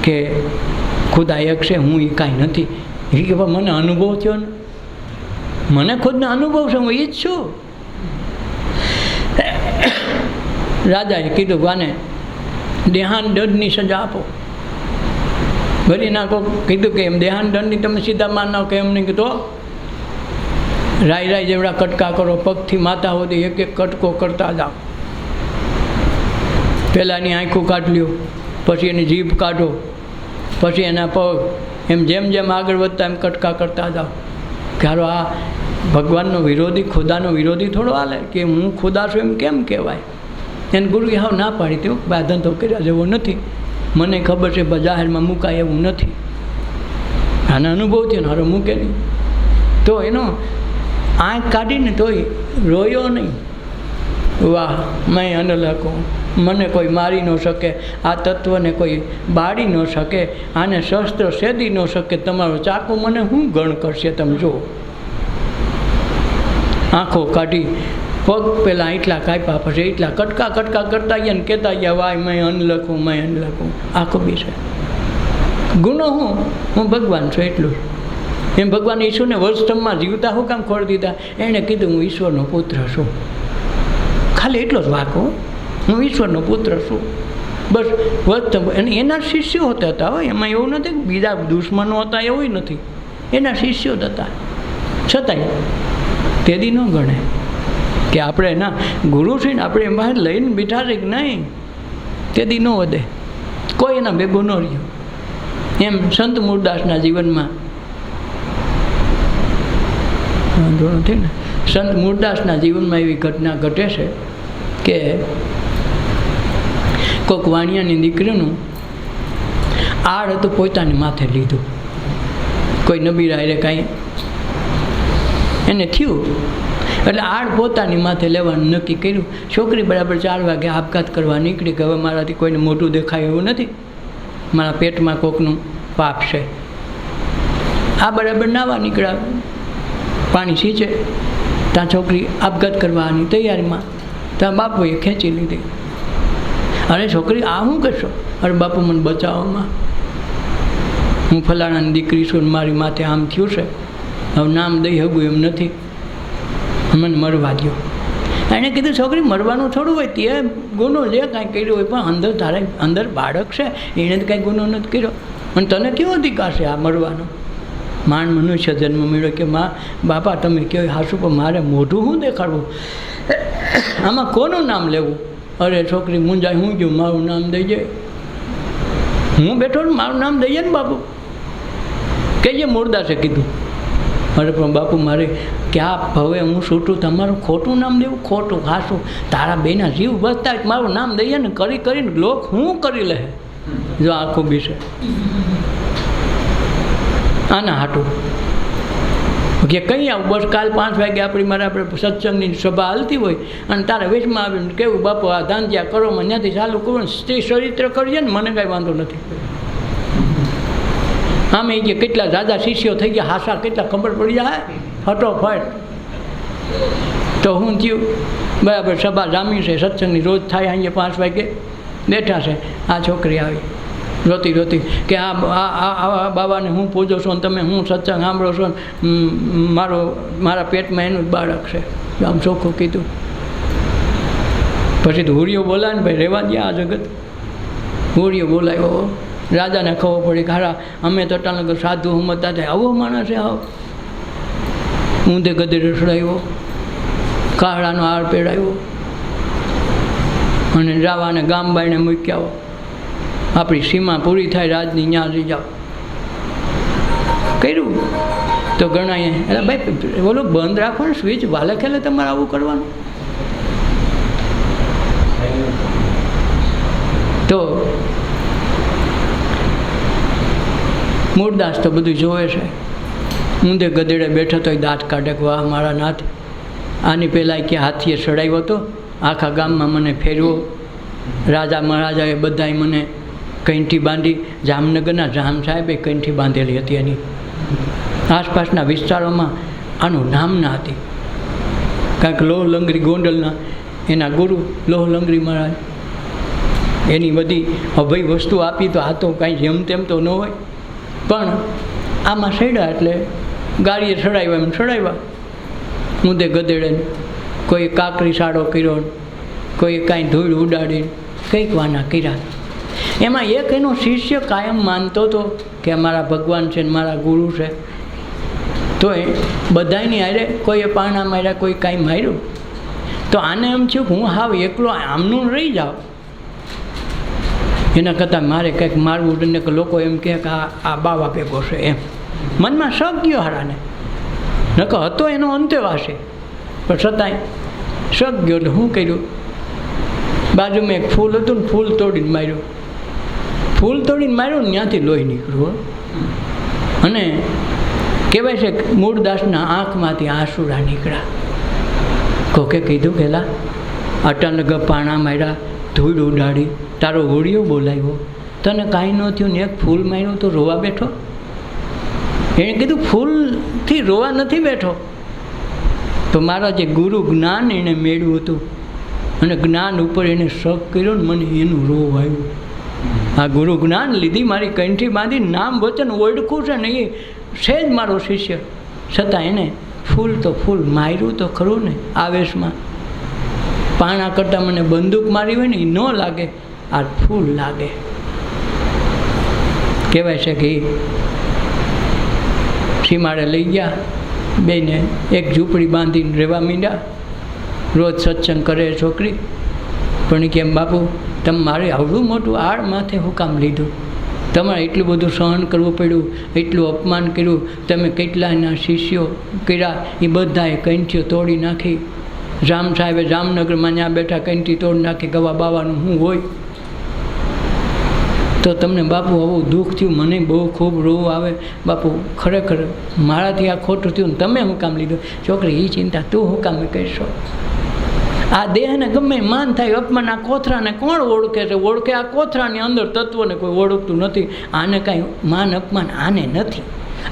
કે ખુદા એક છે, હું એ કાંઈ નથી. એ કે મને અનુભવ થયો ને, મને ખુદને અનુભવ છે, હું એ જ છું. રાજાએ કીધું આને દેહાન દંડની સજા આપો. ભરી નાખો. કીધું કે એમ દેહાન દંડની તમે સીધા માર નાખો કે એમને કીધું રાય જેવડા કટકા કરો, પગથી માથા સુધી એક એક કટકો કરતા જાઓ. પહેલાં એની આંખો કાઢ લ્યો, પછી એની જીભ કાઢો, પછી એના પગ, એમ જેમ જેમ આગળ વધતા એમ કટકા કરતા જાઓ. ક્યારો આ ભગવાનનો વિરોધી, ખુદાનો વિરોધી થોડો હાલે કે હું ખુદા છું એમ કેમ કહેવાય. એને ગુરુએ હાવ ના પાડી તેવું આ ધંધો કર્યા જેવો નથી, મને ખબર છે જાહેરમાં મુકાય એવું નથી. આને અનુભવ થયો ને હારો મૂકે નહીં. તો એનો આંખ કાઢીને તોય રોયો નહીં. વાહ મેં અનલગ હું, મને કોઈ મારી ન શકે, આ તત્વને કોઈ બાળી ન શકે, આને શસ્ત્ર છેદી ન શકે, તમારો ચાકુ મને શું ગણ કરશે તમે જુઓ. આંખો કાઢી, પગ પહેલાં એટલા કાપ્યા, પછી એટલા કટકા કરતા ગયા ને કહેતા ગયા વાય મેં અનલગ હું, મેં અનલગ હું. આંખો બી છે ગુનો હું ભગવાન છું એટલું. એમ ભગવાન ઈશ્વરને વર્ષમાં જીવતા હું કામ ખોડી દીધા. એણે કીધું હું ઈશ્વરનો પુત્ર છું, ખાલી એટલો જ વાંકો, હું ઈશ્વરનો પુત્ર છું બસ. અને એના શિષ્યો હોતા હતા. હોય એમાં એવું નથી કે બીજા દુશ્મનો હતા, એવું નથી. એના શિષ્યો જ હતા. છતાંય તેદી ન ગણે કે આપણે એના ગુરુ છે ને આપણે બહાર લઈને બેઠા છે કે નહીં, તેદી ન વધે, કોઈ એના ભેગો ન રહ્યો. એમ સંત મૂળદાસના જીવનમાં વાંધો નથી ને, સંત મૂળદાસના જીવનમાં એવી ઘટના ઘટે છે કે કોઈક વાણિયાની દીકરીનું આડ હતું પોતાની માથે લીધું. કોઈ નબીરાએ કાંઈ એને થયું એટલે આડ પોતાની માથે લેવાનું નક્કી કર્યું. છોકરી બરાબર 4 વાગે આપઘાત કરવા નીકળી કે હવે મારાથી કોઈને મોઢું દેખાય એવું નથી, મારા પેટમાં કોકનું પાપ છે. આ બરાબર નાવા નીકળ્યા, પાણી સીંચે ત્યાં છોકરી આપઘાત કરવાની તૈયારીમાં, ત્યાં બાપુએ ખેંચી લીધી. અરે છોકરી આ શું કરશો? અરે બાપુ મને બચાવવામાં, હું ફલાણાની દીકરી છું, મારી માથે આમ થયું છે, હવે નામ દઈ હગું એમ નથી, મને મરવા દો. એણે કીધું છોકરી મરવાનું થોડું હોય, તે ગુનો જે કાંઈ કર્યો હોય, પણ અંદર તારે અંદર બાળક છે, એણે તો કાંઈ ગુનો નથી કર્યો, અને તને કેવો અધિકાર છે આ મરવાનો? માન મનુષ્ય જન્મ મળ્યો કે માં બાપા તમે કહો હાસું, પણ મારે મોઢું શું દેખાડવું, આમાં કોનું નામ લેવું? અરે છોકરી મુંજાય, હું ગયું મારું નામ દઈ જાય, હું બેઠો ને મારું નામ દઈએ ને બાપુ. કહીએ મૂળદાસે કીધું. અરે પણ બાપુ મારે ક્યાં હવે હું છૂટું તમારું ખોટું નામ દેવું? ખોટું ખાસું તારા બેના જીવ બચતા જ મારું નામ દઈએ ને કરીને લોક હું કરી લે. જો આખું બીશે આના હાટું કે કંઈ આવું બસ કાલ 5 વાગે આપણે સત્સંગની સભા હાલતી હોય અને તારે વેશમાં આવીને કેવું બાપુ આ ધાંધિયા કરો મને ત્યાંથી ચાલુ કરવું સ્ત્રી ચરિત્ર કરીએ ને મને કાંઈ વાંધો નથી. આમે કે કેટલા દાદા શિષ્યો થઈ ગયા હાસા કેટલા ખબર પડી જાય ફટોફટ. તો હું થયું બરાબર સભા જામી છે સત્સંગની રોજ થાય અહીંયા 5 વાગે બેઠા છે. આ છોકરી આવી રોતી રોતી કે આ બાબાને હું પૂજો છો ને તમે હું સત્સંગ સાંભળો છો ને મારા પેટમાં એનું જ બાળક છે. આમ ચોખ્ખું કીધું. પછી તો હુરિયો બોલાય ને ભાઈ રહેવા દે આ જગત. હુરિયો બોલાયો. રાજાને ખબર પડી કે હારા અમે તો ટાણગર સાધુ હમતા થાય આવો માણસ છે. આવો ઊંધે ગધેડે ચડાવ્યો, કાળાનો હાર પહેરાવ્યો અને રાવાને ગામ બાઈને મૂક્યા. આપણી સીમા પૂરી થાય રાજની ત્યાં જઈ જાઓ કર્યું. તો ગણાએ એટલે ભાઈ બોલો બંધ રાખો ને સ્વિચ વાલે ખેલે તમારે આવું કરવાનું. તો મૂળદાસ તો બધું જોવે છે. ઊંધે ગધેડે બેઠો તો દાંત કાઢે કે વાહ મારા નાથ આની પહેલાં કે હાથીએ ચડાવ્યો હતો આખા ગામમાં મને ફેરવો. રાજા મહારાજાએ બધાએ મને કંઠી બાંધી. જામનગરના જામ સાહેબે કંઠી બાંધેલી હતી એની. આસપાસના વિસ્તારોમાં આનું નામ ના હતી. કારણ કે લોહ લંગરી ગોંડલના એના ગુરુ લોહ લંગરી મહારાજ એની બધી અભય વસ્તુ આપી. તો આ તો કાંઈ જેમ તેમ તો ન હોય. પણ આમાં સડ્યા એટલે ગાડીએ ચડાવ્યા એમ ચડાવ્યા. ઊંધે ગધેડે કોઈ કાકરી સાડો કર્યો, કોઈ કાંઈ ધૂળ ઉડાડી કંઈક વાના કર્યા. એમાં એક એનો શિષ્ય કાયમ માનતો હતો કે અમારા ભગવાન છે ને મારા ગુરુ છે. તો એ બધાની હારે કોઈએ પાણા માર્યા, કોઈ કાંઈ માર્યું. તો આને એમ થયું કે હું હાવ એકલો આમનું રહી જાઉં એના કરતાં મારે કંઈક મારવું ને કે લોકો એમ કહે કે આ બાવા ભેગો છે એમ મનમાં શક ગયો હારાને. નકર હતો એનો અંતેવાસી પણ છતાંય શક ગયો. એટલે શું કર્યું, બાજુમાં એક ફૂલ હતું ને ફૂલ તોડીને માર્યું. ફૂલ તોડીને માર્યું ને ત્યાંથી લોહી નીકળ્યું. અને કહેવાય છે કે મૂળદાસના આંખમાંથી આંસુડા નીકળ્યા. કોકે કીધું પેલા અટાનગર પાણા માર્યા, ધૂળ ઉડાડી, તારો હોળિયો બોલાવ્યો, તને કાંઈ ન થયું ને એક ફૂલ માર્યું તો રોવા બેઠો. એણે કીધું ફૂલથી રોવા નથી બેઠો. તો મારા જે ગુરુ જ્ઞાન એણે મેળવ્યું હતું અને જ્ઞાન ઉપર એણે શક કર્યો ને મને એનું રોવ આવ્યું. આ ગુરુ જ્ઞાન લીધી, મારી કંઠી બાંધી, નામ વચન ઓળખું છે ને એ છે જ મારો શિષ્ય. છતાં એને ફૂલ તો ફૂલ માર્યું તો ખરું ને આવેશમાં. પાણા કરતાં મને બંદૂક મારી હોય ને એ ન લાગે, આ ફૂલ લાગે. કહેવાય છે કે સીમાડે લઈ ગયા, બેને એક ઝૂંપડી બાંધીને રહેવા માંડ્યા. રોજ સત્સંગ કરે છોકરી. પણ કેમ બાપુ તમે મારે આવડું મોટું આડ માથે હું કામ લીધું? તમારે એટલું બધું સહન કરવું પડ્યું, એટલું અપમાન કર્યું, તમે કેટલાયના શિષ્યો કર્યા, એ બધાએ કંઠીઓ તોડી નાખી. જામ સાહેબે જામનગરમાં ત્યાં બેઠા કંઠી તોડી નાખી. ગવા બાવાનું શું હોય? તો તમને બાપુ આવું દુઃખ થયું, મને બહુ ખૂબ રોવું આવે. બાપુ ખરેખર મારાથી આ ખોટું થયું ને તમે શું કામ લીધું? છોકરી એ ચિંતા તું શું કામ કરશો? આ દેહને ગમે માન થાય, અપમાન. આ કોથરાને કોણ ઓળખે છે? ઓળખે આ કોથરાની અંદર તત્વને કોઈ ઓળખતું નથી. આને કાંઈ માન અપમાન આને નથી.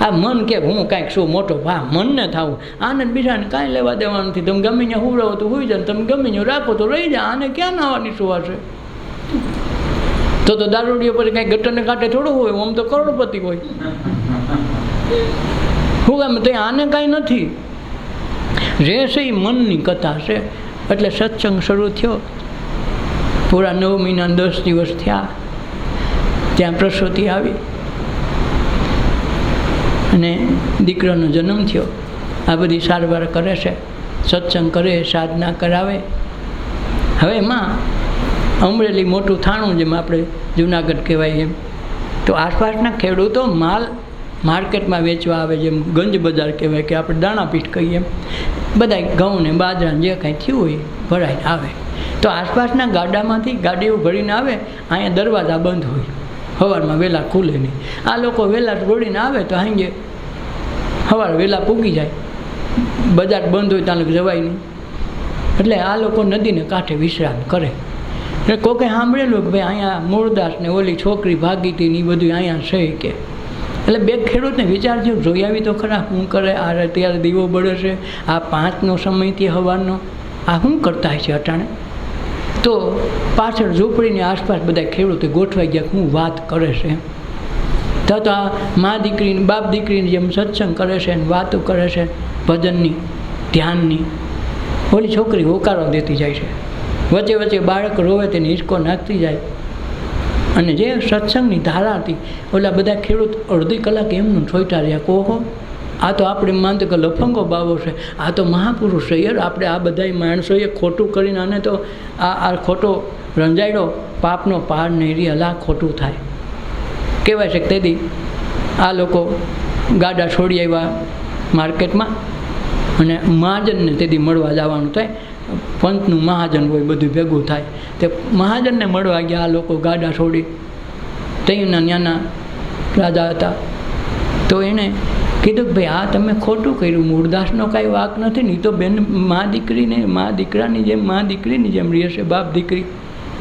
આ મન કે હું કાંઈક શું મોટો ભા મનને થાવું, આને બીજાને કાંઈ લેવા દેવાનું નથી. તમે ગમે ત્યાં હુવડાવો તો હોઈ જાય, તમે ગમે ત્યાં રાખો તો રહી જાય. આને ક્યાં નાવાની સુવા છે? તો દારૂડીઓ પછી કાંઈ ગટરને કાંઠે થોડું હોય, આમ તો કરોડપતિ હોય. શું કામ તો આને કાંઈ નથી. રહેશે એ મનની કથા છે. એટલે સત્સંગ શરૂ થયો. પૂરા 9 મહિના 10 દિવસ થયા. ત્યાં પ્રસૂતિ આવી અને દીકરાનો જન્મ થયો. આ બધી સારવાર કરે છે, સત્સંગ કરે, સાધના કરાવે. હવે એમાં અમરેલી મોટું થાણું, જેમ આપણે જુનાગઢ કહેવાય એમ, તો આસપાસના ખેડૂતો માલ માર્કેટમાં વેચવા આવે, જેમ ગંજ બજાર કહેવાય કે આપણે દાણાપીઠ કહીએ, એમ બધા ઘઉં ને બાજરાને જે કાંઈ થયું હોય ભરાઈને આવે. તો આસપાસના ગાડામાંથી ગાડીઓ ભરીને આવે, અહીંયા દરવાજા બંધ હોય, સવારમાં વહેલા ખુલે નહીં. આ લોકો વહેલા દોડીને આવે તો સાંજે સવારે વહેલા પૂગી જાય, બજાર બંધ હોય ત્યાં જવાય નહીં. એટલે આ લોકો નદીને કાંઠે વિશ્રામ કરે. એટલે કોકે સાંભળેલું કે ભાઈ અહીંયા મૂળદાસ ને ઓલી છોકરી ભાગી હતી ને એ બધું અહીંયા છે કે. એટલે બે ખેડૂતને વિચાર થયો, જોઈ આવી તો ખરા શું કરે. આ અત્યારે દીવો બળે છે, આ 5નો સમયથી સવારનો, આ શું કરતા છે અટાણે. તો પાછળ ઝૂંપડીની આસપાસ બધા ખેડૂતો ગોઠવાઈ ગયા, શું વાત કરે છે. તો આ મા દીકરીની બાપ દીકરીની જેમ સત્સંગ કરે છે ને વાતો કરે છે ભજનની, ધ્યાનની. ઓલી છોકરી હોકારો દેતી જાય છે, વચ્ચે વચ્ચે બાળક રોવે તેને હિંચકો નાખતી જાય. અને જે સત્સંગની ધારા હતી, ઓલા બધા ખેડૂત અડધી કલાક એમનું છોટા રહ્યા. કોહો, આ તો આપણે માનતો કે લફંગો બાવો છે, આ તો મહાપુરુષ છે યાર. આપણે આ બધા માણસોએ ખોટું કરીને આને તો આ ખોટો રંજાયડો પાપનો પાર નહીં રહી, અલા ખોટું થાય કહેવાય છે. તેથી આ લોકો ગાડા છોડી આવ્યા માર્કેટમાં, અને મહાજનને તેથી મળવા જવાનું થાય. પંચનું મહાજન હોય, બધું ભેગું થાય. તે મહાજનને મળવા ગયા આ લોકો ગાડા છોડી. ત્યાંના ત્યાંના રાજા હતા. તો એણે કીધું કે ભાઈ આ તમે ખોટું કર્યું, મૂળદાસનો કાંઈ વાંક નથી ને. તો બેન મા દીકરીને મા દીકરાની જેમ રહે છે, બાપ દીકરી.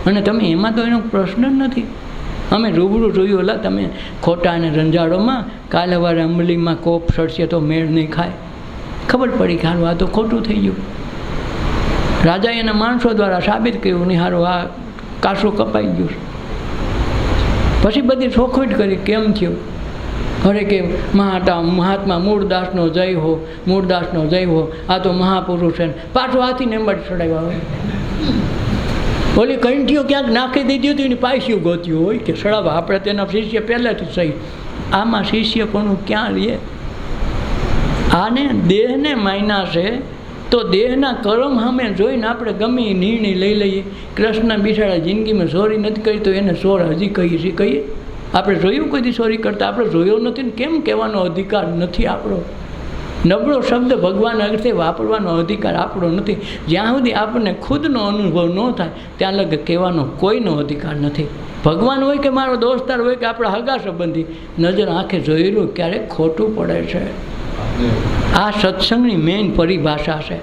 અને તમે એમાં તો એનો પ્રશ્ન જ નથી. અમે રૂબરૂ જોયું, ઓલા તમે ખોટા અને રંજાડોમાં કાલે વારે અમલીમાં કોપ સડશે તો મેળ નહીં ખાય. ખબર પડી કે હારું આ તો ખોટું થઈ ગયું. રાજાએ એના માણસો દ્વારા સાબિત કર્યું નહીં, હારું આ કાસું કપાઈ ગયું. પછી બધી ચોખવટ કરી કેમ થયું. અરે કે મહાત્મા મૂળદાસનો જય હો, મૂળદાસનો જય હો, આ તો મહાપુરુષ છે. પાછો હાથીને અંબાડી ચડાવ્યા હોય. ઓલી કંઠીઓ ક્યાંક નાખી દીધી હતી ને પાછું ગોત્યું હોય કે સડાવવા. આપણે તેના શિષ્ય પહેલાંથી સહી. આમાં શિષ્ય પણ ક્યાં રહીએ. આને દેહને માયના છે, તો દેહના કર્મ સામે જોઈને આપણે ગમે એ નિર્ણય લઈ લઈએ. કૃષ્ણ બિચારા જિંદગીમાં ચોરી નથી કરી તો એને ચોર હજી કહીએ. આપણે જોયું કોઈ ચોરી કરતા, આપણે જોયો નથી ને કેમ કહેવાનો અધિકાર નથી આપણો. નબળો શબ્દ ભગવાન અર્થે વાપરવાનો અધિકાર આપણો નથી. જ્યાં સુધી આપણને ખુદનો અનુભવ ન થાય ત્યાં લગી કહેવાનો કોઈનો અધિકાર નથી. ભગવાન હોય કે મારો દોસ્તાર હોય કે આપણા હગા સંબંધી, નજર આંખે જોયેલું ક્યારેક ખોટું પડે છે. આ સત્સંગની મેઇન પરિભાષા છે.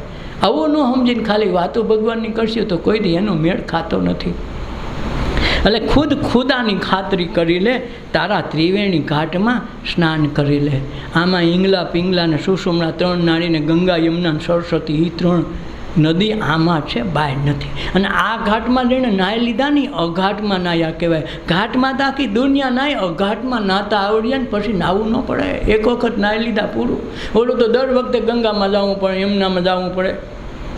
આવું ન સમજીને ખાલી વાતો ભગવાનની કરશે તો કોઈ દી એનો મેળ ખાતો નથી. એટલે ખુદાની ખાતરી કરી લે, તારા ત્રિવેણી ઘાટમાં સ્નાન કરી લે. આમાં ઈંગલા પિંગલા ને સુષુમણા 3 નાળીને ગંગા યમુના સરસ્વતી એ 3 નદી આમાં છે, બહાર નથી. અને આ ઘાટમાં જઈને નાહી લીધા નહીં, અઘાટમાં નાહ્યા કહેવાય. ઘાટમાં તો આખી દુનિયા નાહી, અઘાટમાં નાહતા આવડ્યા ને પછી નાહવું ન પડે. એક વખત નાહી લીધા પૂરું. ઓલું તો દર વખતે ગંગામાં જવું પડે, યમુનામાં જવું પડે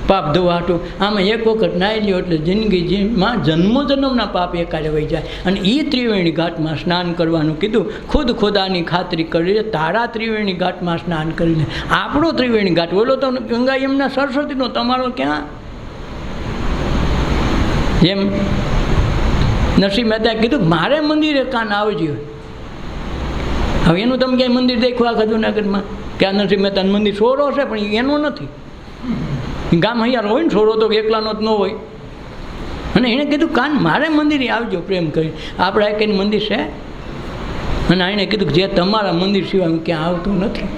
પાપ ધોવાટું. આમાં એક વખત નાહી લ્યો એટલે જિંદગીમાં જન્મોજન્મના પાપ એકારે વહી જાય. અને એ ત્રિવેણી ઘાટમાં સ્નાન કરવાનું કીધું. ખુદાની ખાતરી કરી લે, તારા ત્રિવેણી ઘાટમાં સ્નાન કરી લે. આપણો ત્રિવેણી ઘાટ, બોલો તો ગંગા યમુના સરસ્વતીનો, તમારો ક્યાં? જેમ નરસિંહ મહેતાએ કીધું મારે મંદિરે કાન આવજો. હવે એનું તમે ક્યાંય મંદિર દેખવા આખા જુનાગઢમાં કે આ નરસિંહ મહેતાનું મંદિર સોરો છે, પણ એનું નથી. ગામ અહીંયા હોય ને, છોરો તો એકલાનો જ ન હોય. અને એણે કીધું કાન મારે મંદિરે આવજો પ્રેમ કરી. આપણા એક મંદિર છે, અને એણે કીધું જે તમારા મંદિર સિવાય હું ક્યાં આવતું નથી.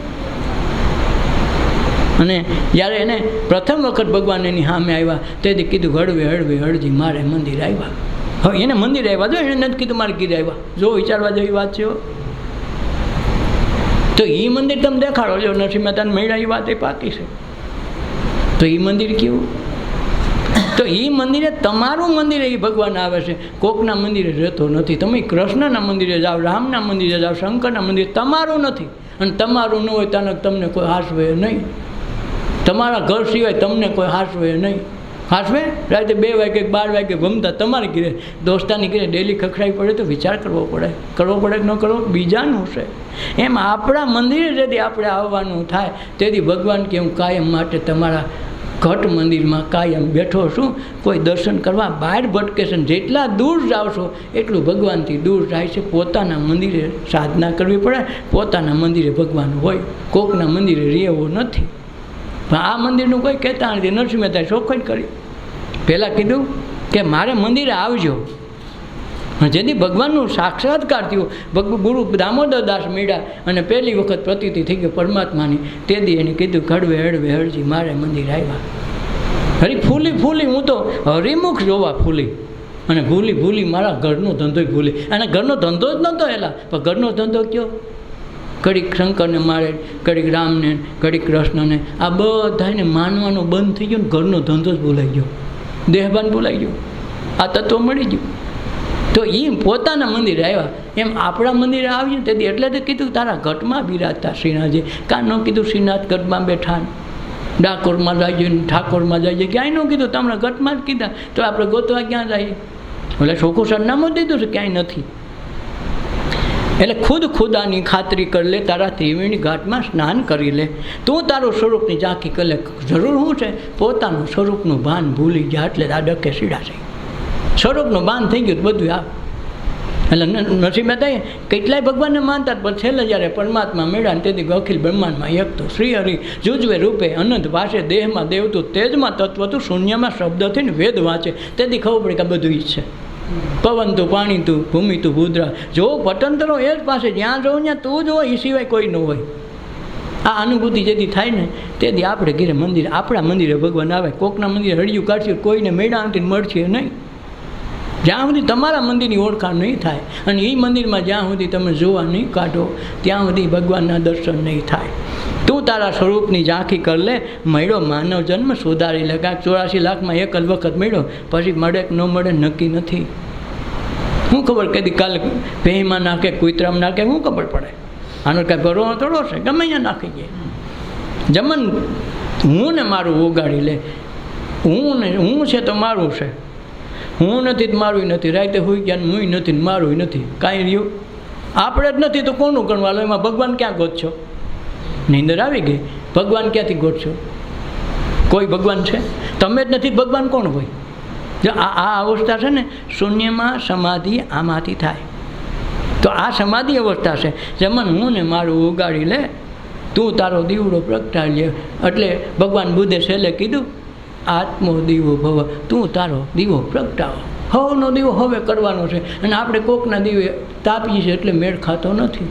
અને જ્યારે એને પ્રથમ વખત ભગવાન એની સામે આવ્યા તેથી કીધું હળવે હળવે હળજી મારે મંદિર આવ્યા. હવે એને મંદિર આવ્યા, જો એને નથી કીધું મારે ગીર આવ્યા. જો વિચારવા જેવી વાત છે. તો એ મંદિર તમે દેખાડો, જો નરસિંહ મહેતાને મળ્યા એ વાત એ પાકી છે. તો એ મંદિર કેવું? તો એ મંદિરે તમારું મંદિરે એ ભગવાન આવે છે, કોકના મંદિરે રહેતો નથી. તમે કૃષ્ણના મંદિરે જાઓ, રામના મંદિરે જાઓ, શંકરના મંદિરે, તમારું નથી. અને તમારું ન હોય ત્યાં તમને કોઈ હાસવે નહીં. તમારા ઘર સિવાય તમને કોઈ હાસવે નહીં. હાસવે રાતે 2 વાગે 12 વાગે ગમતા તમારે ઘરે દોસ્તાની ઘરે ડેલી ખખડાવી પડે તો વિચાર કરવો પડે કે ન કરવો બીજાનું છે. એમ આપણા મંદિરે જેથી આપણે આવવાનું થાય તેથી ભગવાન કે હું કાયમ માટે તમારા ઘટ મંદિરમાં કાયમ બેઠો છું, કોઈ દર્શન કરવા બહાર ભટકે છે. જેટલા દૂર જાઓ છો એટલું ભગવાનથી દૂર જાય છે. પોતાના મંદિરે સાધના કરવી પડે, પોતાના મંદિરે ભગવાન હોય, કોકના મંદિરે રહેવો નથી. પણ આ મંદિરનું કોઈ કહેતા નથી. નરસિંહ મહેતાએ ચોખ્ખાઈ કરી. પહેલાં કીધું કે મારે મંદિરે આવજો. જેથી ભગવાનનું સાક્ષાત્કાર થયું, ગુરુ દામોદર દાસ મળ્યા અને પહેલી વખત પ્રતીતિ થઈ ગઈ પરમાત્માની. તે દી એને કીધું હળવે હળવે હળજી મારે મંદિર આવ્યા. હરી ફૂલી ફૂલી હું તો હરિમુખ જોવા ફૂલી, અને ભૂલી ભૂલી મારા ઘરનો ધંધો ભૂલી. અને ઘરનો ધંધો જ નહોતો એલા, પણ ઘરનો ધંધો કયો? ઘડીક શંકરને મારે, ઘડીક રામને, ઘડીક કૃષ્ણને, આ બધાને માનવાનું બંધ થઈ ગયું ને ઘરનો ધંધો જ ભૂલાઈ ગયો, દેહભાન ભૂલાઈ ગયું, આ તત્વ મળી ગયું. તો એ પોતાના મંદિરે આવ્યા. એમ આપણા મંદિરે આવીએ તેથી એટલે તો કીધું તારા ઘટમાં બિરાજતા શ્રીનાથજી. કાં ન કીધું શ્રીનાથ ઘટમાં બેઠા, ડાકોરમાં જઈએ, ઠાકોરમાં જઈએ, ક્યાંય ન કીધું, તમને ઘટમાં જ કીધા. તો આપણે ગોતવા ક્યાં જઈએ? એટલે ચોખ્ખું સરનામું દીધું છે, ક્યાંય નથી. એટલે ખુદાની ખાતરી કરી લે, તારા ત્રિવેણી ઘાટમાં સ્નાન કરી લે. તું તારું સ્વરૂપની ઝાંખી કરી લે. જરૂર શું છે? પોતાનું સ્વરૂપનું ભાન ભૂલી ગયા એટલે આ ડકે સીડા છે. સ્વરૂપનું ભાન થઈ ગયું બધું આ. એટલે નરસિંહ મહેતાએ કેટલાય ભગવાનને માનતા, પણ છેલ્લે જ્યારે પરમાત્મા મેળા ને તેથી અખિલ બ્રહ્માંડમાં એક તો શ્રી હરિ જુજવે રૂપે અનંત વાસે, દેહમાં દેવતું, તેજમાં તત્વ તું, શૂન્યમાં શબ્દથી ને વેદ વાંચે. તેથી ખબર પડે કે બધું ઈ છે. પવન તું, પાણી તું, ભૂમિ તું, ભૂદ્રા, જો પટંતરો એ જ પાસે, જ્યાં જવું ત્યાં તું જ હોય, એ સિવાય કોઈ ન હોય. આ અનુભૂતિ જેથી થાય ને તેથી આપણે ઘેરે મંદિર, આપણા મંદિરે ભગવાન આવે. કોકના મંદિરે હળિયું કાઢશે, કોઈને મેળા નથી મળશે નહીં. જ્યાં સુધી તમારા મંદિરની ઓળખાણ નહીં થાય અને એ મંદિરમાં જ્યાં સુધી તમે જોવા નહીં કાઢો ત્યાં સુધી ભગવાનના દર્શન નહીં થાય. તું તારા સ્વરૂપની ઝાંખી કર લે. મળ્યો માનવ જન્મ સુધારી લે. કાંઈક 84 લાખમાં એક જ વખત મળ્યો, પછી મળે કે ન મળે નક્કી નથી. શું ખબર કદી કાલે ભેંમાં નાખે, કૂતરામાં નાખે, શું ખબર પડે? આનો કાંઈ ભરો થોડો છે, ગમે અહીંયા નાખી જાય. જમન હું ને મારું ઓગાળી લે. હું છે તો મારું છે, હું નથી તો મારું નથી. રાતે હોઈ ગયા હું નથી ને મારું નથી, કાંઈ રહ્યું. આપણે જ નથી તો કોનું ગણવાલો? એમાં ભગવાન ક્યાં ગોતશો? નીંદર આવી ગઈ, ભગવાન ક્યાંથી ગોતશો? કોઈ ભગવાન છે? તમે જ નથી, ભગવાન કોણ હોય? જો આ અવસ્થા છે ને શૂન્યમાં સમાધિ આમાંથી થાય. તો આ સમાધિ અવસ્થા છે. જમન હું ને મારું ઉગાડી લે, તું તારો દીવડો પ્રગટાડી લે. એટલે ભગવાન બુદ્ધે છેલ્લે કીધું આત્મો દીવો ભવ, તું તારો દીવો પ્રગટાવો. હવનો દીવો હવે કરવાનો છે. અને આપણે કોકના દીવે તાપીએ છીએ એટલે મેળ ખાતો નથી.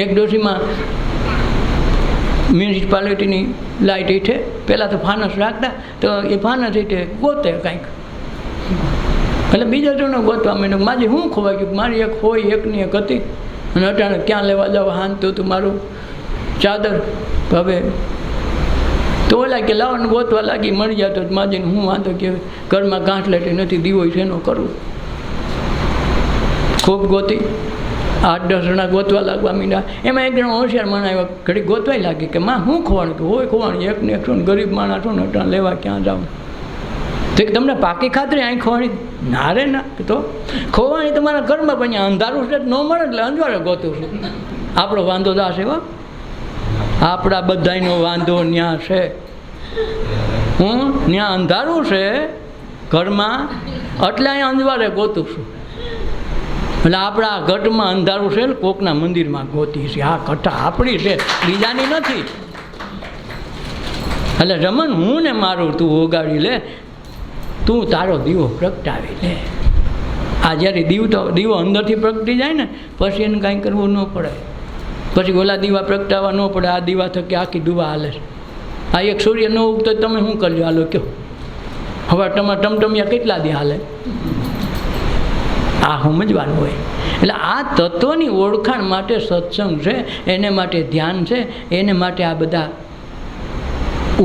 એક ડોશીમાં મ્યુનિસિપાલિટીની લાઇટ હેઠે પહેલાં તો ફાનસ રાખતા, તો એ ફાનસ હેઠે ગોતે કાંઈક. એટલે બીજા જણો ગોતવા માંડ્યો. માજી શું ખોવાઈ ગયું? મારી એક હોય એકની એક હતી, અને અટાણે ક્યાં લેવા જાવ? હાંતું હતું મારું ચાદર. હવે તો ઓલા કે લાવવાનું ગોતવા લાગી, મળી જતો માજીને હું વાંધો કે ઘરમાં ગાંઠલેટી નથી, દીવો છે એનો કરવું. ખૂબ ગોતી, 8-10 જણા ગોતવા લાગવા માંડ્યા. એમાં એક જણો હોશિયાર માણસ આવ્યો, ઘડી ગોતવાય લાગી કે માં શું ખોવાણ? કે હોય ખોવાણ, એકને એક છો ને ગરીબ માણસ છો ને અટાણ લેવા ક્યાં જાઉં? તો કે તમને પાકી ખાતરી અહીં ખોવાણી? ના રે ના. તો ખોવાણી તમારા ઘરમાં પણ અંધારું છે ન મળે એટલે અંજવાળે ગોતું છું. આપણો વાંધો દાસ એવો, આપણા બધાનો વાંધો ન્યા છે. હું ત્યાં અંધારું છે ઘરમાં એટલે અહીં અંજવાળે ગોતું છું. એટલે આપણા ઘટમાં અંધારું છે ને કોકના મંદિરમાં ગોતી છે. આ કથા આપણી છે, બીજાની નથી. એટલે રમન હું ને મારું તું ઓગાળી લે, તું તારો દીવો પ્રગટાવી લે. આ જ્યારે દીવો અંદરથી પ્રગટી જાય ને પછી એને કાંઈ કરવું ન પડે. પછી ઓલા દીવા પ્રગટાવવા ન પડે. આ દીવા થકી આખી દુવા હાલે છે. આ એક સૂર્ય ન ઉગતો તમે શું કરજો? હાલો કહો. હવે તમારા ટમટમિયા કેટલા દી હાલે? આ સમજવાનું હોય. એટલે આ તત્વની ઓળખાણ માટે સત્સંગ છે, એને માટે ધ્યાન છે, એને માટે આ બધા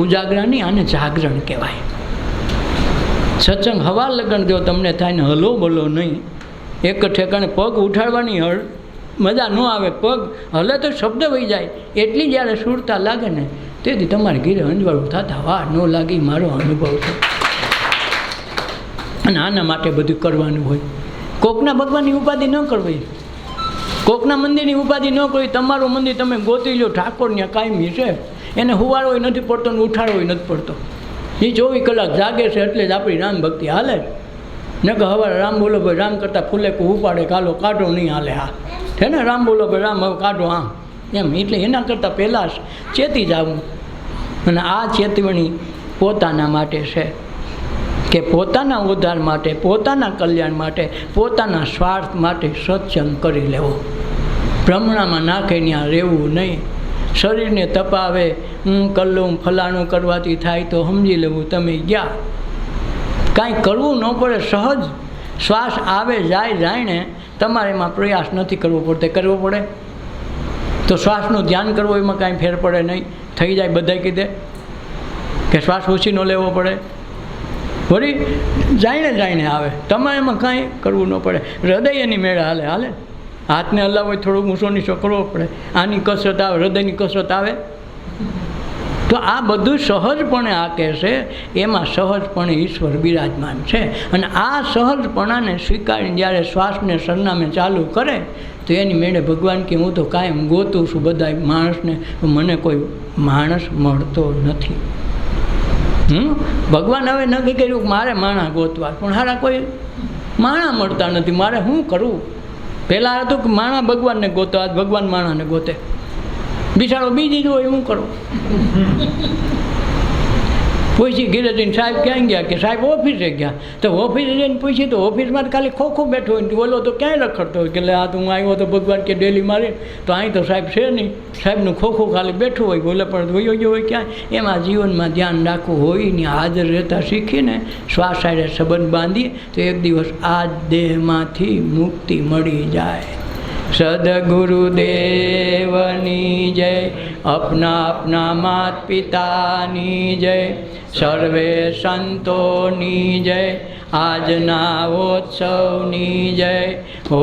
ઉજાગરાની આને જાગરણ કહેવાય. સત્સંગ હવા લગન જો તમને થાય ને હલો બોલો નહીં, એક ઠેકાણે પગ ઉઠાડવાની મજા ન આવે. પગ હલે તો શબ્દ વહી જાય. એટલી જ્યારે સુરતા લાગે ને તેથી તમારે ઘીરે અંજવાળું થતા વાહ ન લાગી, મારો અનુભવ છે. અને આના માટે બધું કરવાનું હોય. કોકના ભગવાનની ઉપાધિ ન કરવી, કોકના મંદિરની ઉપાધિ ન કરવી. તમારું મંદિર તમે ગોતી લો, ઠાકોર ત્યાં કાયમી છે, એને હુવાડવો નથી પડતો ને ઉઠાડવો નથી પડતો. એ 24 કલાક જાગે છે એટલે જ આપણી રામ ભક્તિ હાલે ન કે હવારે રામ બોલો ભાઈ રામ કરતાં ફૂલેકું ઉપાડે કાલો કાઢો નહીં હાલે. હા છે ને રામ બોલો ભાઈ રામ હવે કાઢો આમ એમ. એટલે એના કરતાં પહેલાં ચેતી જવું. અને આ ચેતવણી પોતાના માટે છે કે પોતાના ઉદ્ધાર માટે, પોતાના કલ્યાણ માટે, પોતાના સ્વાર્થ માટે સત્સંગ કરી લેવો. ભ્રમણામાં નાખે ત્યાં રહેવું નહીં. શરીરને તપાવે હું કરી લઉં ફલાણું કરવાથી થાય તો સમજી લેવું તમે ગયા. કાંઈ કરવું ન પડે, સહજ શ્વાસ આવે જાય ને તમારે એમાં પ્રયાસ નથી કરવો પડતો. કરવો પડે તો શ્વાસનું ધ્યાન કરવો એમાં કાંઈ ફેર પડે નહીં. થઈ જાય બધાય કીધે કે શ્વાસ ઓછી ન લેવો પડે. વળી જાણે આવે તમારે એમાં કાંઈ કરવું ન પડે. હૃદય એની મેળે હાલે. હાથને હલાવો હોય થોડુંક ઊંચો નીચો કરવો પડે. આની કસરત આવે, હૃદયની કસરત આવે. તો આ બધું સહજપણે આ કહેશે. એમાં સહજપણે ઈશ્વર બિરાજમાન છે. અને આ સહજપણાને સ્વીકારીને જ્યારે શ્વાસને સરનામે ચાલુ કરે તો એની મેળે ભગવાન કે હું તો કાયમ ગોતું છું બધા માણસને, મને કોઈ માણસ મળતો નથી. ભગવાન હવે નક્કી કર્યું કે મારે માણા ગોતવા, પણ હારા કોઈ માણા મળતા નથી. મારે શું કરવું? પહેલાં હતું કે માણા ભગવાનને ગોતો, આજ ભગવાન માણાને ગોતે. બિચારો બીજી જ હોય, શું કરવું? પૂછી ઘીરે જઈને સાહેબ ક્યાં ગયા? કે સાહેબ ઓફિસે ગયા. તો ઓફિસે જઈને પૂછી તો ઓફિસમાં ખાલી ખોખો બેઠો હોય, બોલો તો ક્યાંય રખડતો હોય કે આ તો હું આવ્યો તો ભગવાન કે ડેલી મારે તો અહીં તો સાહેબ છે નહીં. સાહેબનું ખોખો ખાલી બેઠું હોય, બોલે પણ વયો ગયો હોય ક્યાંય. એમાં જીવનમાં ધ્યાન રાખવું હોય ને હાજર રહેતા શીખીને શ્વાસ સાથે સંબંધ બાંધીએ તો એક દિવસ આ દેહમાંથી મુક્તિ મળી જાય. સદગુરુદેવની જય. अपना मात पिताની જય. સર્વે સંતોની જય. આજના ઉત્સવની જય. ઓ